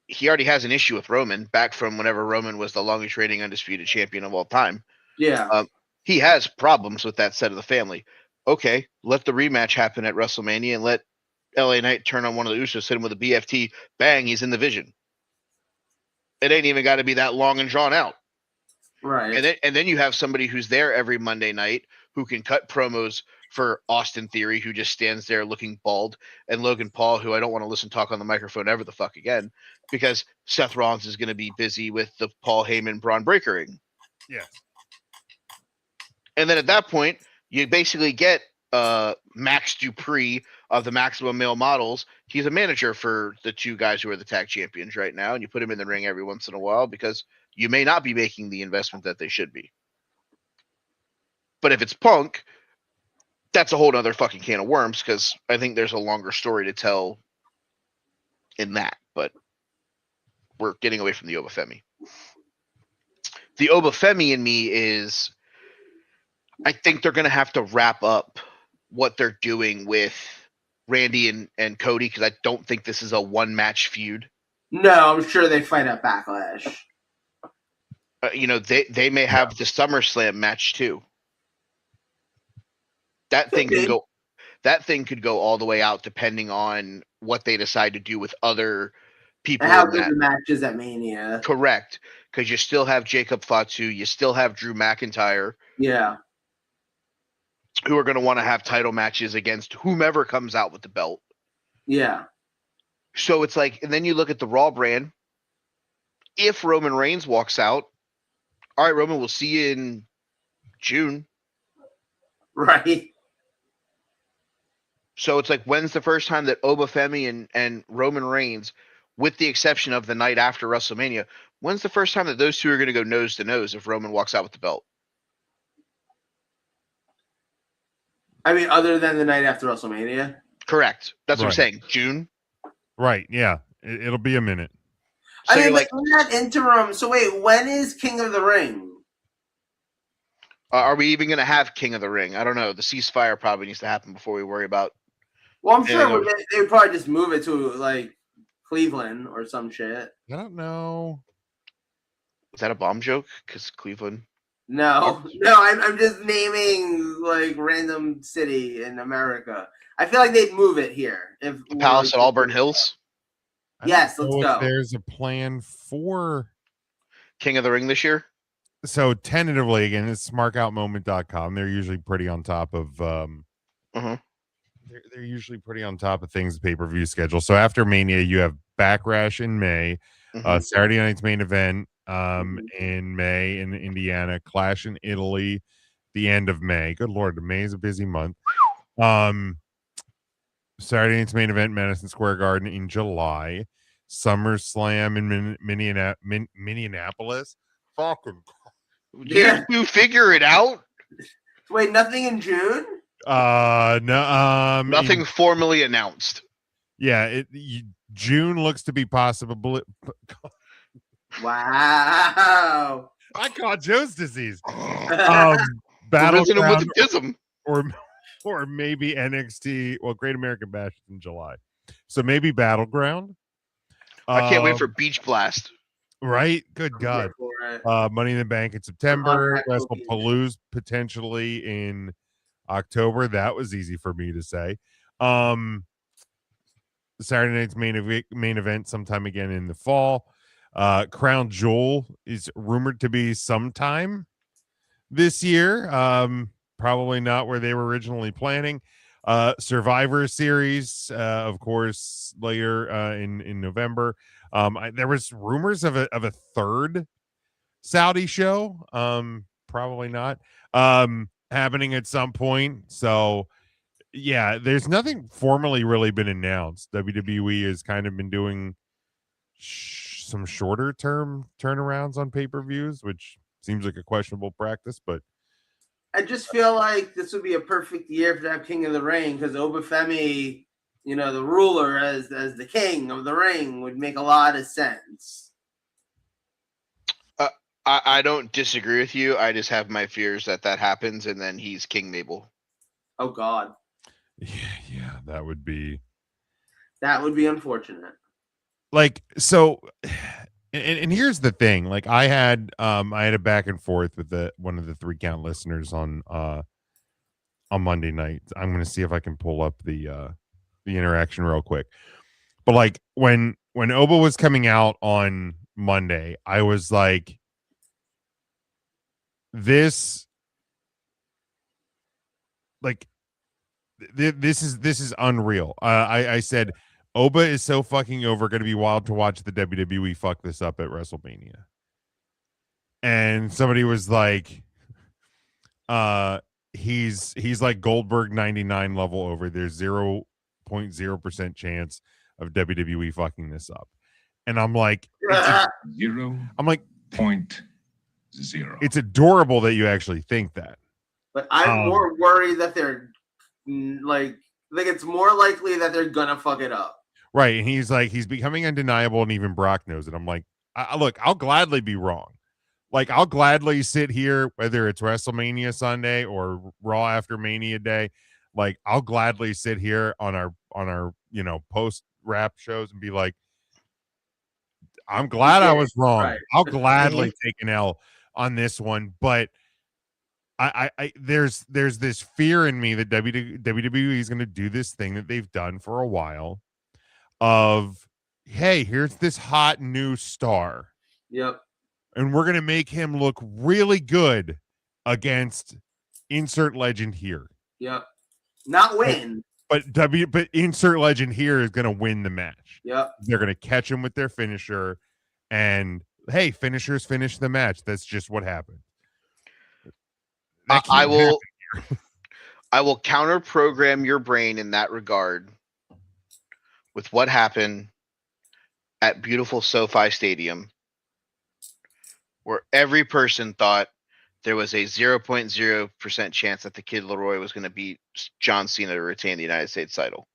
Speaker 2: he already has an issue with Roman back from whenever Roman was the longest reigning undisputed champion of all time.
Speaker 6: Yeah.
Speaker 2: He has problems with that side of the family. Okay, let the rematch happen at WrestleMania and let LA Knight turn on one of the Usos, hit him with a BFT, bang, he's in the Vision. It ain't even got to be that long and drawn out.
Speaker 6: Right.
Speaker 2: And then you have somebody who's there every Monday night who can cut promos for Austin Theory, who just stands there looking bald, and Logan Paul, who I don't want to listen talk on the microphone ever the fuck again, because Seth Rollins is going to be busy with the Paul Heyman Braun Breakering.
Speaker 3: Yeah.
Speaker 2: And then at that point, you basically get Max Dupree of the Maximum Male Models. He's a manager for the 2 guys who are the tag champions right now, and you put him in the ring every once in a while because you may not be making the investment that they should be. But if it's Punk, that's a whole other fucking can of worms, because I think there's a longer story to tell in that. But we're getting away from the Oba Femi. the Oba Femi in me is, I think they're going to have to wrap up what they're doing with Randy and Cody, because I don't think this is a one-match feud.
Speaker 6: No, I'm sure they fight at Backlash.
Speaker 2: They may have the SummerSlam match too. That thing can go. That thing could go all the way out, depending on what they decide to do with other people.
Speaker 6: And how
Speaker 2: in
Speaker 6: good
Speaker 2: that.
Speaker 6: the match is at Mania.
Speaker 2: Correct, because you still have Jacob Fatu, you still have Drew McIntyre.
Speaker 6: Yeah.
Speaker 2: Who are going to want to have title matches against whomever comes out with the belt.
Speaker 6: Yeah.
Speaker 2: So it's like, and then you look at the Raw brand. If Roman Reigns walks out, all right, Roman, we'll see you in June.
Speaker 6: Right.
Speaker 2: So it's like, when's the first time that Oba Femi and Roman Reigns, with the exception of the night after WrestleMania, when's the first time that those two are going to go nose to nose if Roman walks out with the belt?
Speaker 6: I mean, other than the night after WrestleMania?
Speaker 2: Correct. That's what I'm
Speaker 3: Right.
Speaker 2: saying. June?
Speaker 3: Right. Yeah. It'll be a minute.
Speaker 2: So
Speaker 6: I mean,
Speaker 2: you're like,
Speaker 6: in that interim, so wait, when is King of the Ring?
Speaker 2: are we even going to have King of the Ring? I don't know. The ceasefire probably needs to happen before we worry about.
Speaker 6: Well, I'm sure
Speaker 2: Yeah.
Speaker 6: they would probably just move it to, like, Cleveland or some shit.
Speaker 3: I don't know.
Speaker 2: Was that a bomb joke? Because Cleveland.
Speaker 6: No, I'm just naming, like, random city in America. I feel like they'd move it here. If
Speaker 2: The Palace at Auburn Hills?
Speaker 3: I don't
Speaker 6: Yes, let's
Speaker 3: know if
Speaker 6: go.
Speaker 3: There's a plan for.
Speaker 2: King of the Ring this year?
Speaker 3: So tentatively, again, it's smarkoutmoment.com. They're usually pretty on top of.
Speaker 2: Mhm.
Speaker 3: They're usually pretty on top of things. Pay-per-view schedule. So after Mania, you have Backlash in May.
Speaker 2: Mhm.
Speaker 3: Saturday night's main event in May in Indiana. Clash in Italy, the end of May. Good Lord, May is a busy month. Saturday night's main event, Madison Square Garden in July. SummerSlam in Minneapolis. Fucking.
Speaker 6: Yeah.
Speaker 2: You figure it out?
Speaker 6: Wait, nothing in June?
Speaker 3: No.
Speaker 2: Nothing formally announced.
Speaker 3: Yeah, June looks to be possible.
Speaker 6: Wow.
Speaker 3: I caught Joe's disease.
Speaker 2: We're visiting him with
Speaker 3: Battleground
Speaker 2: ism.
Speaker 3: or maybe NXT. Well, Great American Bash is in July, so maybe Battleground.
Speaker 2: I can't wait for Beach Blast.
Speaker 3: Right. Good God. Money in the Bank in September. WrestlePalooza potentially in October. That was easy for me to say. Saturday night's main event sometime again in the fall. Crown Jewel is rumored to be sometime this year. Probably not where they were originally planning. Survivor Series, of course, later in November. There was rumors of a third Saudi show. Probably not. Happening at some point. So yeah, there's nothing formally really been announced. WWE has kind of been doing some shorter term turnarounds on pay-per-views, which seems like a questionable practice, but
Speaker 6: I just feel like this would be a perfect year for that King of the Ring, because Oba Femi, the ruler as the king of the ring, would make a lot of sense.
Speaker 2: I don't disagree with you. I just have my fears that happens and then he's King Mabel.
Speaker 6: Oh God.
Speaker 3: Yeah, that would be
Speaker 6: unfortunate.
Speaker 3: Like, so, and here's the thing. Like, I had a back and forth with one of the 3 Count listeners on Monday night. I'm going to see if I can pull up the interaction real quick. But like when Oba was coming out on Monday, I was like, this is unreal. I said, Oba is so fucking over. Going to be wild to watch the WWE fuck this up at WrestleMania. And somebody was like, he's like Goldberg 99 level over. There's 0.0% chance of WWE fucking this up. And I'm like, I'm like,
Speaker 7: 0.0.
Speaker 3: It's adorable that you actually think that.
Speaker 6: But I'm more worried that they're like it's more likely that they're gonna fuck it up.
Speaker 3: Right. And he's like, he's becoming undeniable, and even Brock knows it. I'm like, look, I'll gladly be wrong. Like, I'll gladly sit here, whether it's WrestleMania Sunday or Raw after Mania Day. Like, I'll gladly sit here on our post wrap shows and be like, I'm glad I was wrong.
Speaker 6: Right.
Speaker 3: I'll gladly take an L on this one, but I there's this fear in me that WWE is going to do this thing that they've done for a while of, hey, here's this hot new star.
Speaker 6: Yep.
Speaker 3: And we're going to make him look really good against insert legend here.
Speaker 6: Yep. Not win.
Speaker 3: But insert legend here is going to win the match.
Speaker 6: Yep.
Speaker 3: They're going to catch him with their finisher, and hey, finishers finish the match. That's just what happened.
Speaker 2: I will counter program your brain in that regard with what happened at beautiful SoFi Stadium, where every person thought there was a 0.0% chance that the Kid Leroy was going to beat John Cena to retain the United States title.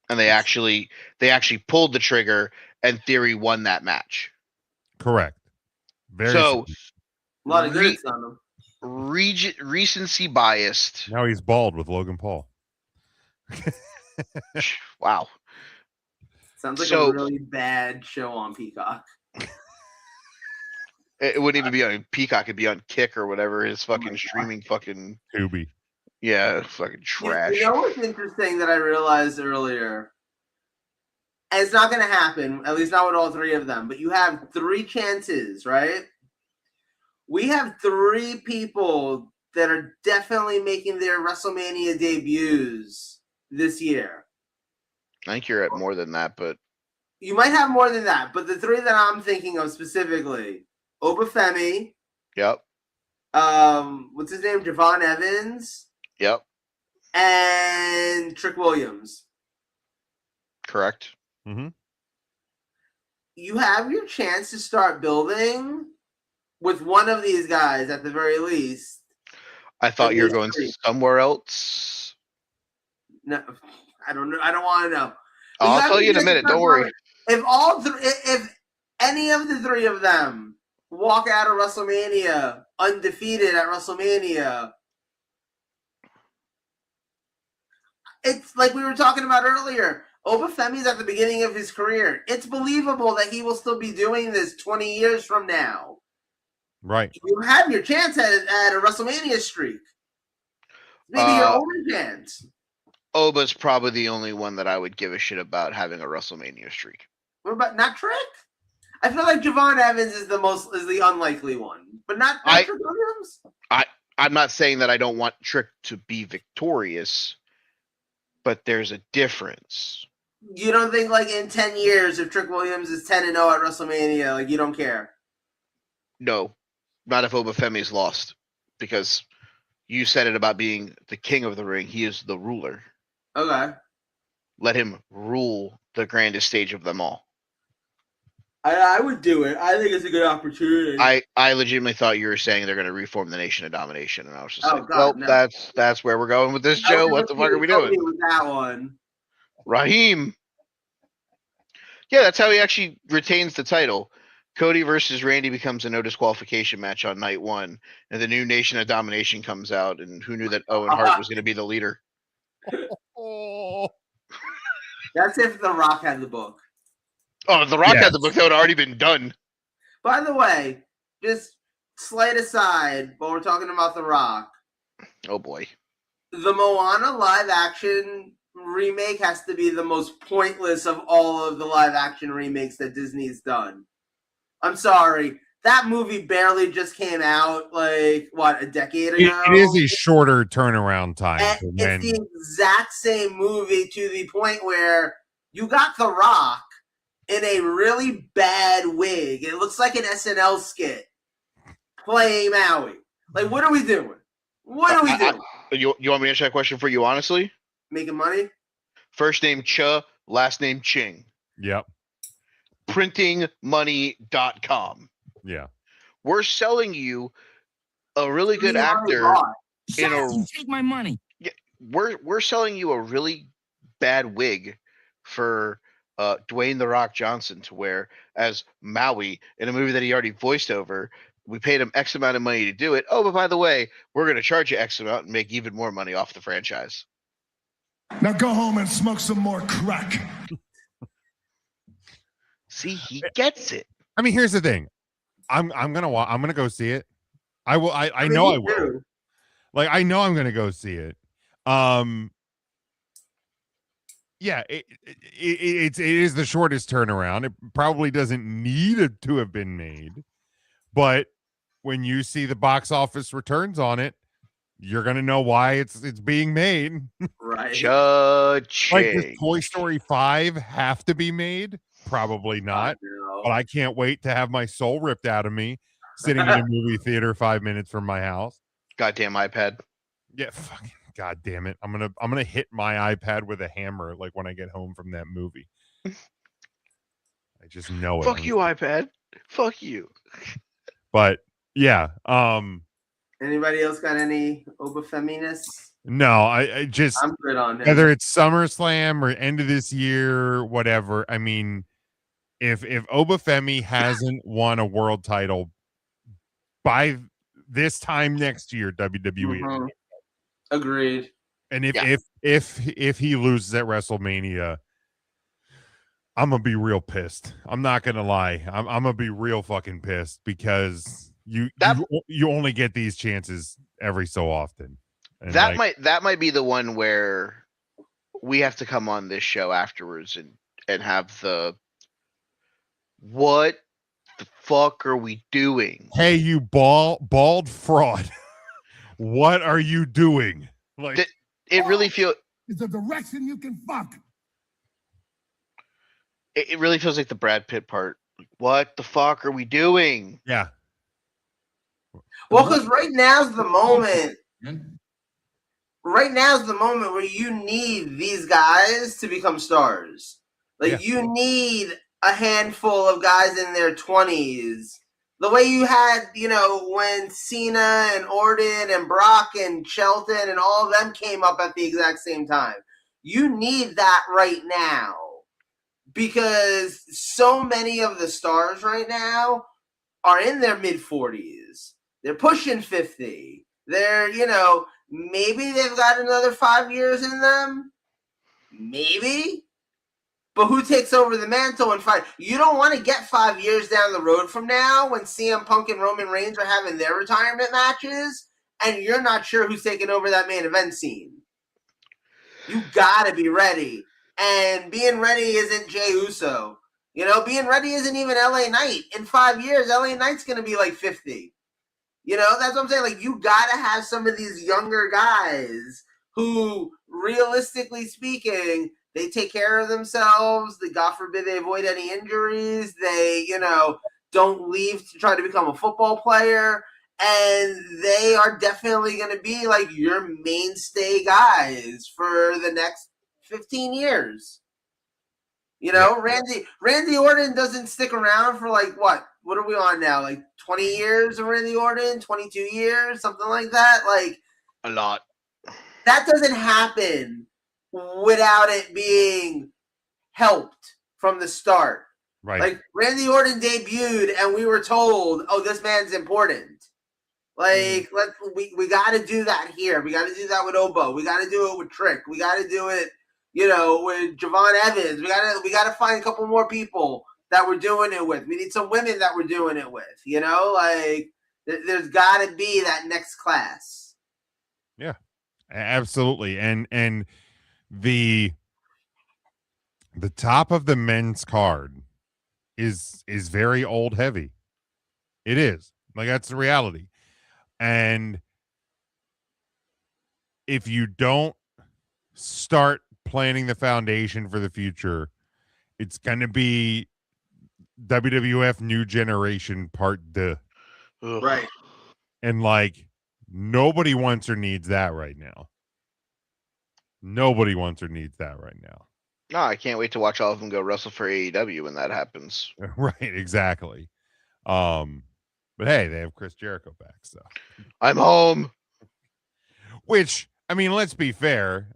Speaker 2: And they actually pulled the trigger, and Theory won that match.
Speaker 3: Correct. Very
Speaker 2: so
Speaker 6: a lot of good on them.
Speaker 2: Recency biased.
Speaker 3: Now he's bald with Logan Paul.
Speaker 2: Wow.
Speaker 6: Sounds like a really bad show on Peacock.
Speaker 2: It wouldn't even be on Peacock. It'd be on Kick or whatever his fucking streaming fucking
Speaker 3: Tubi.
Speaker 2: Yeah, fucking trash.
Speaker 6: You know what's interesting that I realized earlier? And it's not going to happen, at least not with all three of them, but you have 3 chances, right? We have 3 people that are definitely making their WrestleMania debuts this year.
Speaker 2: I think you're at more than that, but
Speaker 6: you might have more than that. But the 3 that I'm thinking of specifically, Oba Femi.
Speaker 2: Yep.
Speaker 6: What's his name? Javon Evans.
Speaker 2: Yep.
Speaker 6: And Trick Williams.
Speaker 2: Correct.
Speaker 3: Mm-hmm.
Speaker 6: You have your chance to start building with one of these guys at the very least.
Speaker 2: I thought you were going somewhere else.
Speaker 6: No, I don't know. I don't want to know.
Speaker 2: I'll tell you in a minute. Don't worry.
Speaker 6: If any of the 3 of them walk out of WrestleMania undefeated at WrestleMania, it's like we were talking about earlier. Oba Femi's at the beginning of his career. It's believable that he will still be doing this 20 years from now.
Speaker 3: Right.
Speaker 6: You have your chance at a WrestleMania streak. Maybe your only chance.
Speaker 2: Oba's probably the only one that I would give a shit about having a WrestleMania streak.
Speaker 6: What about not Trick? I feel like Javon Evans is the unlikely one, but not Trick Williams.
Speaker 2: I'm not saying that I don't want Trick to be victorious, but there's a difference.
Speaker 6: You don't think like in 10 years if Trick Williams is 10-0 at WrestleMania, like you don't care?
Speaker 2: No, not if Oba Femi's lost, because you said it about being the king of the ring. He is the ruler.
Speaker 6: Okay.
Speaker 2: Let him rule the grandest stage of them all.
Speaker 6: I would do it. I think it's a good opportunity.
Speaker 2: I legitimately thought you were saying they're going to reform the Nation of Domination, and I was just
Speaker 6: God,
Speaker 2: well,
Speaker 6: no.
Speaker 2: that's where we're going with this, Joe. What the fuck are we doing?
Speaker 6: With that one.
Speaker 2: Raheem. Yeah, that's how he actually retains the title. Cody versus Randy becomes a no disqualification match on night 1, and the new Nation of Domination comes out, and who knew that Owen Hart was going to be the leader?
Speaker 6: That's if The Rock had the book.
Speaker 2: Oh, The Rock had the book. That would have already been done.
Speaker 6: By the way, just slight aside, while we're talking about The Rock.
Speaker 2: Oh, boy.
Speaker 6: The Moana live action remake has to be the most pointless of all of the live action remakes that Disney's done. I'm sorry. That movie barely just came out, like, what, a decade ago?
Speaker 3: It is a shorter turnaround time.
Speaker 6: It's the exact same movie to the point where you got The Rock in a really bad wig. It looks like an SNL skit playing Maui. Like, what are we doing? What are we doing?
Speaker 2: You want me to answer that question for you, honestly?
Speaker 6: Making money?
Speaker 2: First name Cha, last name Ching.
Speaker 3: Yep.
Speaker 2: Printingmoney.com.
Speaker 3: Yeah.
Speaker 2: We're selling you a really good actor.
Speaker 8: Take my money.
Speaker 2: Yeah, we're selling you a really bad wig for Dwayne the Rock Johnson to where, as Maui in a movie that he already voiced over, we paid him X amount of money to do it. Oh, but by the way, we're going to charge you X amount and make even more money off the franchise.
Speaker 9: Now go home and smoke some more crack.
Speaker 2: See, he gets it.
Speaker 3: I mean, here's the thing. I'm gonna go see it. I will. I
Speaker 6: mean,
Speaker 3: know
Speaker 6: me
Speaker 3: I will.
Speaker 6: too.
Speaker 3: Like, I know I'm gonna go see it. Yeah, it is the shortest turnaround. It probably doesn't need it to have been made, but when you see the box office returns on it, you're gonna know why it's being made.
Speaker 6: Right.
Speaker 2: Judge.
Speaker 3: Like, does Toy Story 5 have to be made? Probably not. But I can't wait to have my soul ripped out of me sitting in a movie theater 5 minutes from my house.
Speaker 2: Goddamn iPad.
Speaker 3: Yeah, fucking god damn it. I'm gonna hit my iPad with a hammer like when I get home from that movie. I just know it.
Speaker 2: Fuck you, iPad. Fuck you.
Speaker 3: But yeah,
Speaker 6: Anybody else got any Oba Feminist?
Speaker 3: no, I just
Speaker 6: I'm good on him.
Speaker 3: whether it's SummerSlam or end of this year, whatever. I mean, if Oba Femi hasn't won a world title by this time next year, WWE.
Speaker 6: Mhm. Agreed.
Speaker 3: And if he loses at WrestleMania, I'm gonna be real pissed. I'm not gonna lie. I'm gonna be real fucking pissed because you only get these chances every so often. And
Speaker 2: that might be the one where we have to come on this show afterwards and have the what the fuck are we doing?
Speaker 3: Hey, you bald fraud. What are you doing? Like,
Speaker 2: it really feels
Speaker 9: It's a direction you can fuck.
Speaker 2: it really feels like the Brad Pitt part. Like, what the fuck are we doing?
Speaker 3: Yeah.
Speaker 6: Well, because right now's the moment. Right now's the moment where you need these guys to become stars. Like, you need a handful of guys in their 20s. The way you had, when Cena and Orton and Brock and Shelton and all of them came up at the exact same time. You need that right now. Because so many of the stars right now are in their mid-40s. They're pushing 50. They're, maybe they've got another 5 years in them. Maybe. But who takes over the mantle in 5? You don't want to get 5 years down the road from now when CM Punk and Roman Reigns are having their retirement matches and you're not sure who's taking over that main event scene. You got to be ready. And being ready isn't Jey Uso. Being ready isn't even LA Knight. In 5 years, LA Knight's going to be like 50. That's what I'm saying. Like, you got to have some of these younger guys who, realistically speaking, they take care of themselves. They, God forbid, they avoid any injuries. They, don't leave to try to become a football player. And they are definitely going to be like your mainstay guys for the next 15 years. Randy Orton doesn't stick around for like what? What are we on now? Like 20 years of Randy Orton, 22 years, something like that. Like
Speaker 2: a lot.
Speaker 6: That doesn't happen without it being helped from the start.
Speaker 3: Right.
Speaker 6: Like Randy Orton debuted and we were told, "Oh, this man's important." Like we got to do that here. We got to do that with Obo. We got to do it with Trick. We got to do it, with Javon Evans. We got to find a couple more people that we're doing it with. We need some women that we're doing it with. There's got to be that next class.
Speaker 3: Yeah, absolutely. And the top of the men's card is very old heavy. It is. Like, that's the reality. And if you don't start planning the foundation for the future, it's going to be WWF New Generation Part 2.
Speaker 6: Right.
Speaker 3: And like, nobody wants or needs that right now. Nobody wants or needs that right now.
Speaker 2: No, I can't wait to watch all of them go wrestle for AEW when that happens.
Speaker 3: Right, exactly. But hey, they have Chris Jericho back, so
Speaker 2: I'm home.
Speaker 3: Which, I mean, let's be fair.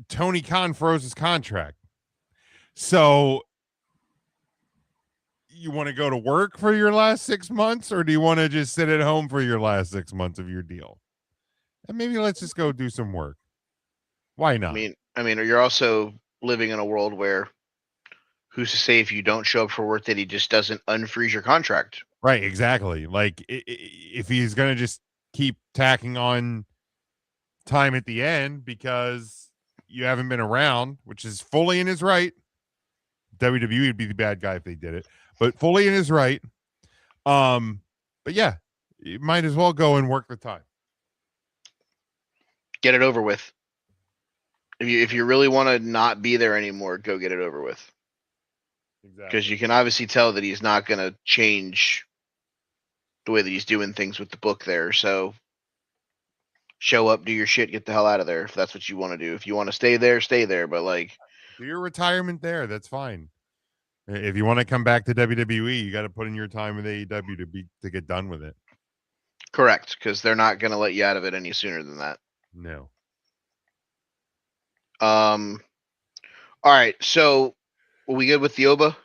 Speaker 3: Tony Khan froze his contract. So you want to go to work for your last 6 months, or do you want to just sit at home for your last 6 months of your deal? And maybe let's just go do some work. Why not?
Speaker 2: I mean, you're also living in a world where who's to say if you don't show up for work that he just doesn't unfreeze your contract?
Speaker 3: Right, exactly. Like if he's going to just keep tacking on time at the end because you haven't been around, which is fully in his right. WWE would be the bad guy if they did it, but fully in his right. But yeah, you might as well go and work the time.
Speaker 2: Get it over with. If you really want to not be there anymore, go get it over with.
Speaker 3: Exactly.
Speaker 2: Because you can obviously tell that he's not going to change the way that he's doing things with the book there. So show up, do your shit, get the hell out of there if that's what you want to do. If you want to stay there, stay there. But like,
Speaker 3: do your retirement there. That's fine. If you want to come back to WWE, you got to put in your time with AEW to get done with it.
Speaker 2: Correct, because they're not going to let you out of it any sooner than that.
Speaker 3: No.
Speaker 2: All right. So, are we good with the Oba?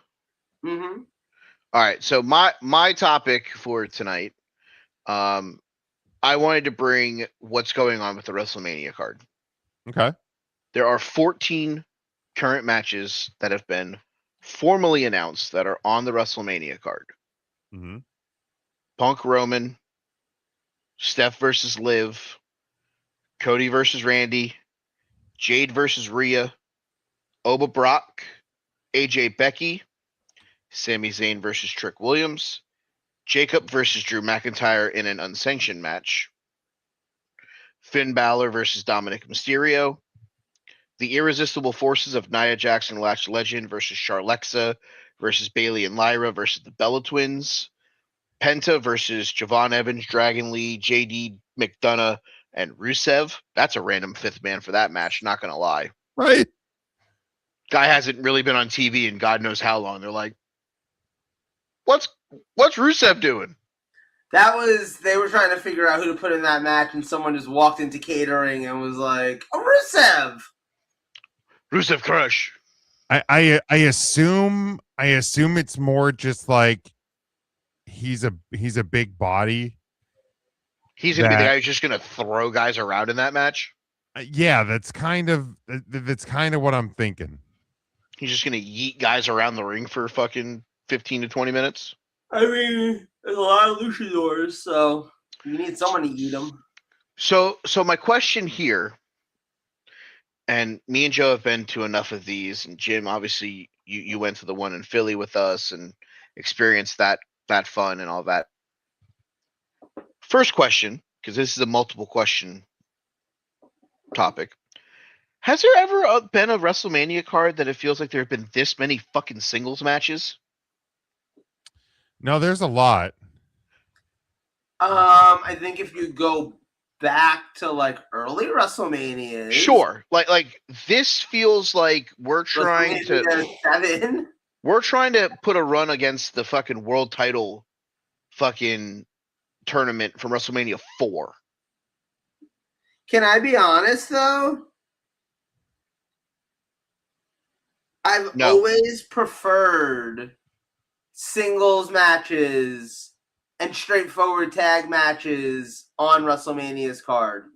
Speaker 6: Mm-hmm.
Speaker 2: All right. So my topic for tonight, I wanted to bring what's going on with the WrestleMania card.
Speaker 3: Okay.
Speaker 2: There are 14 current matches that have been formally announced that are on the WrestleMania card.
Speaker 3: Mm-hmm.
Speaker 2: Punk Roman, Steph versus Liv, Cody versus Randy, Jade versus Rhea, Oba Brock, AJ Becky, Sami Zayn versus Trick Williams, Jacob versus Drew McIntyre in an unsanctioned match, Finn Balor versus Dominic Mysterio, the Irresistible Forces of Nia Jax and Lash Legend versus Charlexa versus Bayley and Lyra versus the Bella Twins, Penta versus Javon Evans, Dragon Lee, JD McDonough, and Rusev. That's a random fifth man for that match, not going to lie.
Speaker 3: Right.
Speaker 2: Guy hasn't really been on TV in God knows how long. They're like, what's Rusev doing?
Speaker 6: They were trying to figure out who to put in that match, and someone just walked into catering and was like, Rusev!
Speaker 2: Rusev Crush.
Speaker 3: I assume it's more just like he's a big body.
Speaker 2: He's gonna be the guy who's just gonna throw guys around in that match.
Speaker 3: Yeah, that's kind of what I'm thinking.
Speaker 2: He's just gonna yeet guys around the ring for fucking 15 to 20 minutes.
Speaker 6: I mean, there's a lot of luchadors, so you need someone to eat them.
Speaker 2: So my question here, and me and Joe have been to enough of these, and Jim, obviously you went to the one in Philly with us and experienced that fun and all that. First question, because this is a multiple question topic. Has there ever been a WrestleMania card that it feels like there have been this many fucking singles matches?
Speaker 3: No, there's a lot.
Speaker 6: I think if you go back to like early WrestleManias,
Speaker 2: sure. Like this feels like we're trying to put a run against the fucking world title fucking tournament from WrestleMania 4.
Speaker 6: Can I be honest though? I've always preferred singles matches and straightforward tag matches on WrestleMania's card.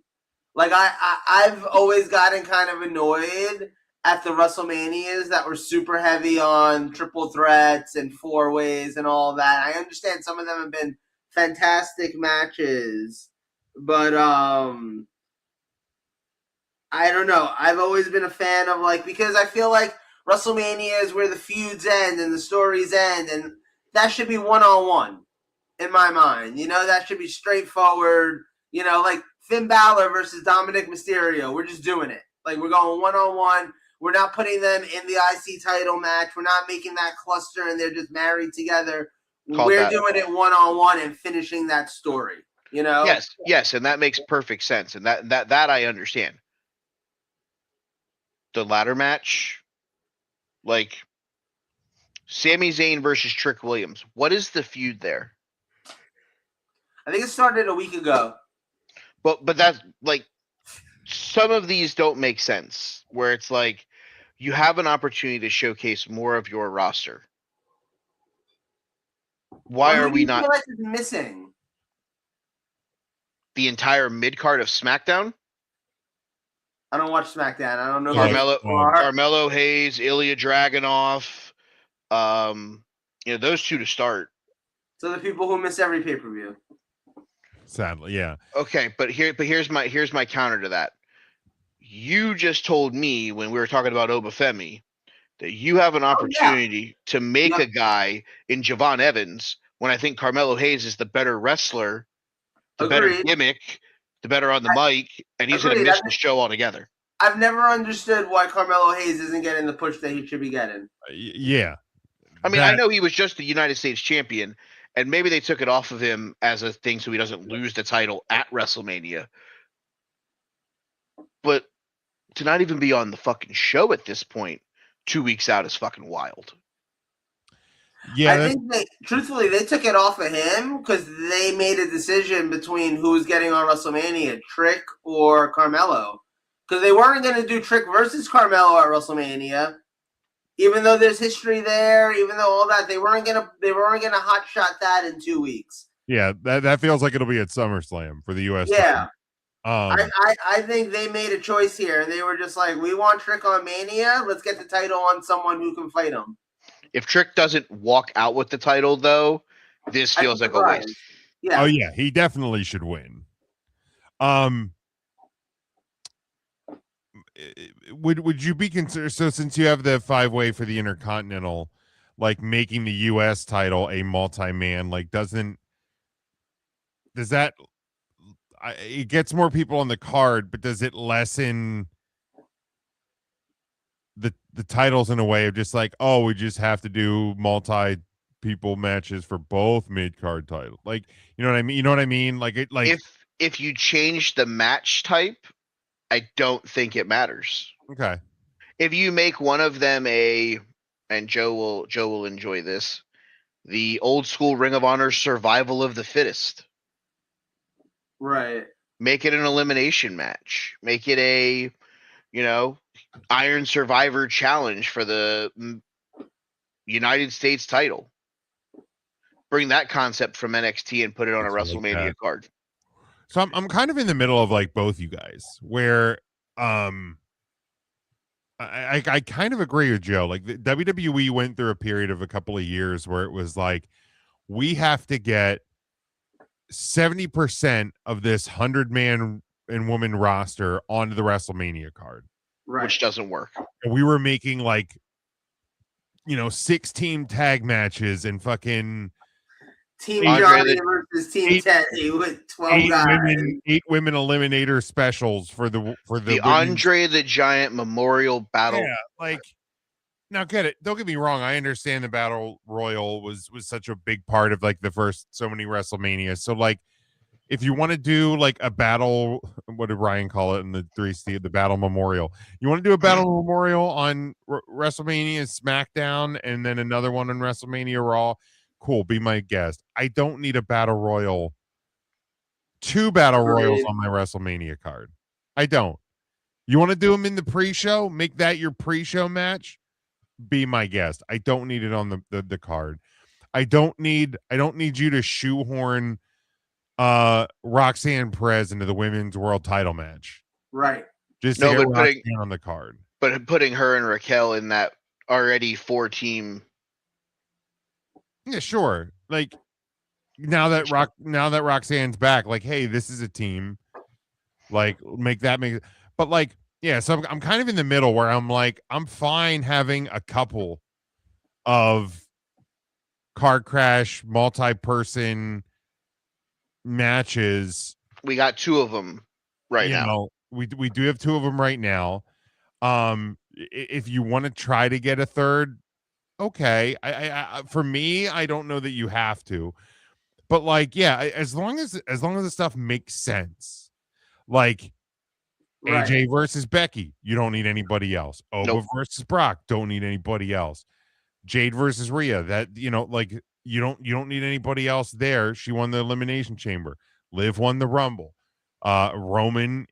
Speaker 6: Like I've always gotten kind of annoyed at the WrestleManias that were super heavy on triple threats and four ways and all that. I understand some of them have been fantastic matches, but I don't know. I've always been a fan of because I feel like WrestleMania is where the feuds end and the stories end, and that should be one-on-one in my mind. That should be straightforward. Like Finn Balor versus Dominic Mysterio. We're just doing it. Like we're going one-on-one. We're not putting them in the IC title match. We're not making that cluster and they're just married together. We're doing it one-on-one and finishing that story.
Speaker 2: Yes, and that makes perfect sense, and that I understand. The ladder match, like Sami Zayn versus Trick Williams. What is the feud there?
Speaker 6: I think it started a week ago.
Speaker 2: But that's like some of these don't make sense. Where it's like you have an opportunity to showcase more of your roster. Why
Speaker 6: Well,
Speaker 2: are
Speaker 6: who do
Speaker 2: we
Speaker 6: you
Speaker 2: not
Speaker 6: feel like is missing?
Speaker 2: the entire mid card of SmackDown?
Speaker 6: I don't watch SmackDown. I don't know
Speaker 2: Carmelo,
Speaker 6: who these people are.
Speaker 2: Carmelo Hayes, Ilya Dragunov, those two to start.
Speaker 6: So the people who miss every pay-per-view.
Speaker 3: Sadly, yeah.
Speaker 2: Okay, but here's my counter to that. You just told me when we were talking about Oba Femi that you have an opportunity to make a guy in Javon Evans when I think Carmelo Hayes is the better wrestler, the better gimmick, the better on the mic, and he's going to miss the show altogether.
Speaker 6: I've never understood why Carmelo Hayes isn't getting the push that he should be getting.
Speaker 3: Yeah.
Speaker 2: I mean, I know he was just the United States champion, and maybe they took it off of him as a thing so he doesn't lose the title at WrestleMania. But to not even be on the fucking show at this point, 2 weeks out, is fucking wild.
Speaker 3: Yeah,
Speaker 6: I think truthfully, they took it off of him because they made a decision between who's getting on WrestleMania, Trick or Carmelo. Because they weren't going to do Trick versus Carmelo at WrestleMania, even though there's history there, even though all that, they weren't gonna hot shot that in 2 weeks.
Speaker 3: Yeah, that feels like it'll be at SummerSlam for the US.
Speaker 6: Yeah. I think they made a choice here, and they were just like, we want Trick on Mania. Let's get the title on someone who can fight him.
Speaker 2: If Trick doesn't walk out with the title, though, this feels like a waste.
Speaker 6: Yeah.
Speaker 3: Oh yeah, he definitely should win. Would you be considered, so since you have the 5-way for the Intercontinental, like making the US title a multi-man, like does that it gets more people on the card, but does it lessen the titles in a way of just like, oh, we just have to do multi people matches for both mid card titles? Like, you know what I mean? You know what I mean? Like it, like
Speaker 2: if you change the match type, I don't think it matters.
Speaker 3: Okay.
Speaker 2: If you make one of them and Joe will enjoy this, the old school Ring of Honor survival of the fittest.
Speaker 6: Right.
Speaker 2: Make it an elimination match. Make it a, Iron Survivor challenge for the United States title. Bring that concept from NXT and put it on a WrestleMania card.
Speaker 3: So I'm kind of in the middle of like both you guys, where I kind of agree with Joe. Like the WWE went through a period of a couple of years where it was like, we have to get 70% of this 100-man and woman roster onto the WrestleMania card.
Speaker 6: Right.
Speaker 2: Which doesn't work.
Speaker 3: And we were making like, 6-team tag matches and fucking
Speaker 6: Team Johnny versus Team Teddy with 12 guys.
Speaker 3: 8 women eliminator specials for the
Speaker 2: Andre the Giant Memorial Battle.
Speaker 3: Yeah, like now don't get me wrong, I understand the Battle Royal was such a big part of like the first so many WrestleManias. So like if you want to do like a battle, what did Ryan call it in the 3C, the Battle Memorial? You want to do a Battle Memorial on WrestleMania SmackDown and then another one on WrestleMania Raw? Cool, be my guest. I don't need a Battle Royal, 2 Battle Royals on my WrestleMania card. I don't. You want to do them in the pre-show? Make that your pre-show match? Be my guest. I don't need it on the card. I don't need you to shoehorn Roxanne Perez into the women's world title match.
Speaker 6: Right.
Speaker 3: Just to get Roxanne on the card.
Speaker 2: But putting her and Raquel in that already 4-team.
Speaker 3: Yeah, sure. Like now that Roxanne's back, like, hey, this is a team. Like, but like, yeah, so I'm kind of in the middle where I'm like, I'm fine having a couple of car crash multi-person matches.
Speaker 2: We got 2 of them right now.
Speaker 3: We do have 2 of them right now. If you want to try to get a third, okay. I for me, I don't know that you have to, but like, yeah, as long as the stuff makes sense, like AJ versus Becky, you don't need anybody else. Oba versus Brock, don't need anybody else. Jade versus Rhea, that like you don't need anybody else there. She won the Elimination Chamber. Liv won the Rumble. Roman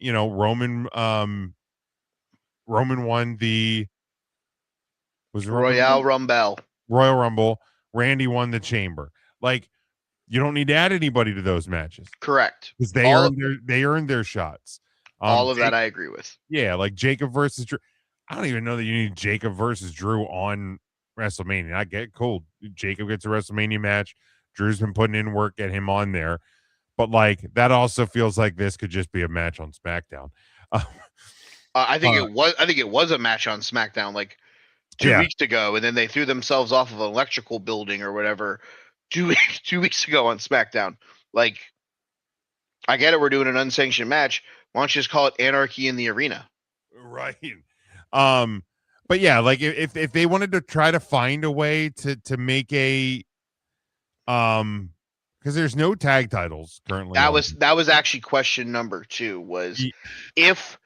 Speaker 3: won the Was it
Speaker 2: Royale Rumble.
Speaker 3: Royal Rumble. Randy won the Chamber. Like, you don't need to add anybody to those matches
Speaker 2: Correct.
Speaker 3: because they earned their shots.
Speaker 2: All of that I agree with.
Speaker 3: Yeah, like Jacob versus Drew. I don't even know that you need Jacob versus Drew on WrestleMania. I get cool. Jacob gets a WrestleMania match. Drew's been putting in work, get him on there. But like that also feels like this could just be a match on SmackDown.
Speaker 2: I think it was. I think it was a match on SmackDown like 2 weeks ago, and then they threw themselves off of an electrical building or whatever 2 weeks ago on SmackDown. Like, I get it. We're doing an unsanctioned match. Why don't you just call it Anarchy in the Arena?
Speaker 3: Right. But yeah, like if they wanted to try to find a way to make a because there's no tag titles currently.
Speaker 2: That was actually question number 2 was if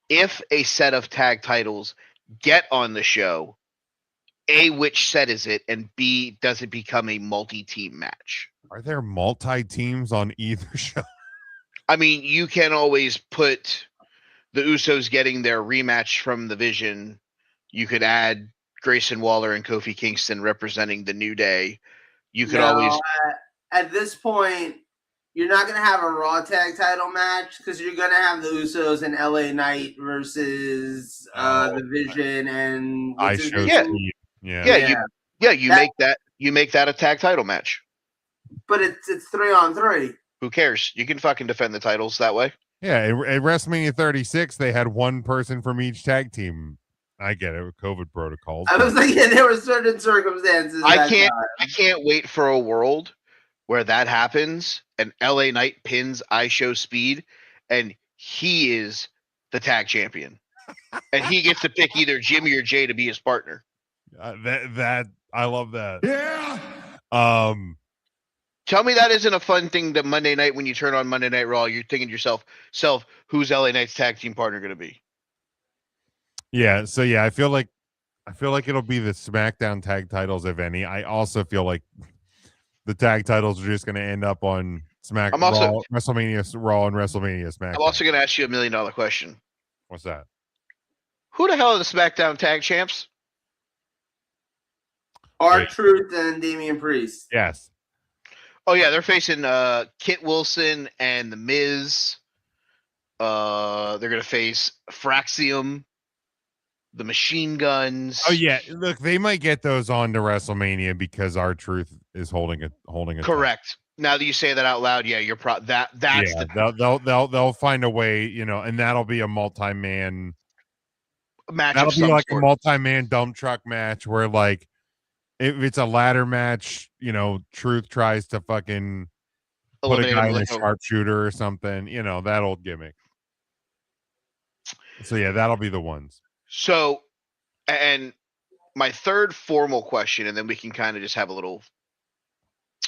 Speaker 2: a set of tag titles get on the show, A, which set is it, and B, does it become a multi-team match?
Speaker 3: Are there multi-teams on either show?
Speaker 2: I mean, you can always put the Usos getting their rematch from the Vision. You could add Grayson Waller and Kofi Kingston representing the New Day. You could always...
Speaker 6: At this point, you're not going to have a Raw tag title match because you're going to have the Usos and LA Knight versus the Vision and...
Speaker 2: You make that a tag title match.
Speaker 6: But it's 3-on-3.
Speaker 2: Who cares? You can fucking defend the titles that way.
Speaker 3: Yeah, at WrestleMania 36, they had one person from each tag team. I get it with COVID protocols.
Speaker 6: I was like, there were certain circumstances.
Speaker 2: I can't wait for a world where that happens and LA Knight pins iShow Speed and he is the tag champion. And he gets to pick either Jimmy or Jay to be his partner.
Speaker 3: That I love that.
Speaker 9: Yeah.
Speaker 2: Tell me that isn't a fun thing that Monday night when you turn on Monday Night Raw, you're thinking to yourself, who's LA Knight's tag team partner going to be?
Speaker 3: Yeah, so yeah, I feel like it'll be the SmackDown tag titles, if any. I also feel like the tag titles are just going to end up on WrestleMania Raw and WrestleMania SmackDown.
Speaker 2: I'm also going to ask you $1 million question.
Speaker 3: What's that?
Speaker 2: Who the hell are the SmackDown tag champs?
Speaker 6: R-Truth and Damian Priest.
Speaker 3: Yes.
Speaker 2: Oh yeah, they're facing Kit Wilson and The Miz. They're gonna face Fraxium, the Machine Guns.
Speaker 3: Oh yeah, look, they might get those on to WrestleMania because R-Truth is holding a
Speaker 2: correct. Title. Now that you say that out loud, yeah, you're
Speaker 3: they'll find a way, and that'll be a multi-man
Speaker 2: match.
Speaker 3: That'll be like a multi-man dump truck match where like if it's a ladder match, Truth tries to fucking put a guy in a sharpshooter or something, that old gimmick. So yeah, that'll be the ones.
Speaker 2: So, and my third formal question, and then we can kind of just have a little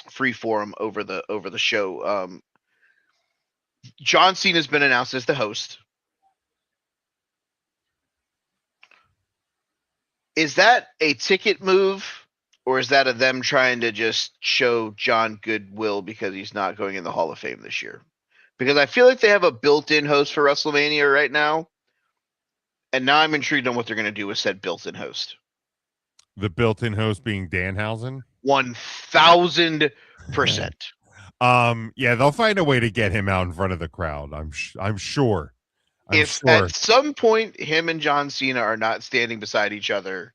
Speaker 2: free forum over the show. John Cena has been announced as the host. Is that a ticket move, or is that them trying to just show John goodwill because he's not going in the Hall of Fame this year? Because I feel like they have a built-in host for WrestleMania right now. And now I'm intrigued on what they're going to do with said built-in host.
Speaker 3: The built-in host being Danhausen?
Speaker 2: 1,000%.
Speaker 3: Yeah, they'll find a way to get him out in front of the crowd. I'm sure.
Speaker 2: At some point him and John Cena are not standing beside each other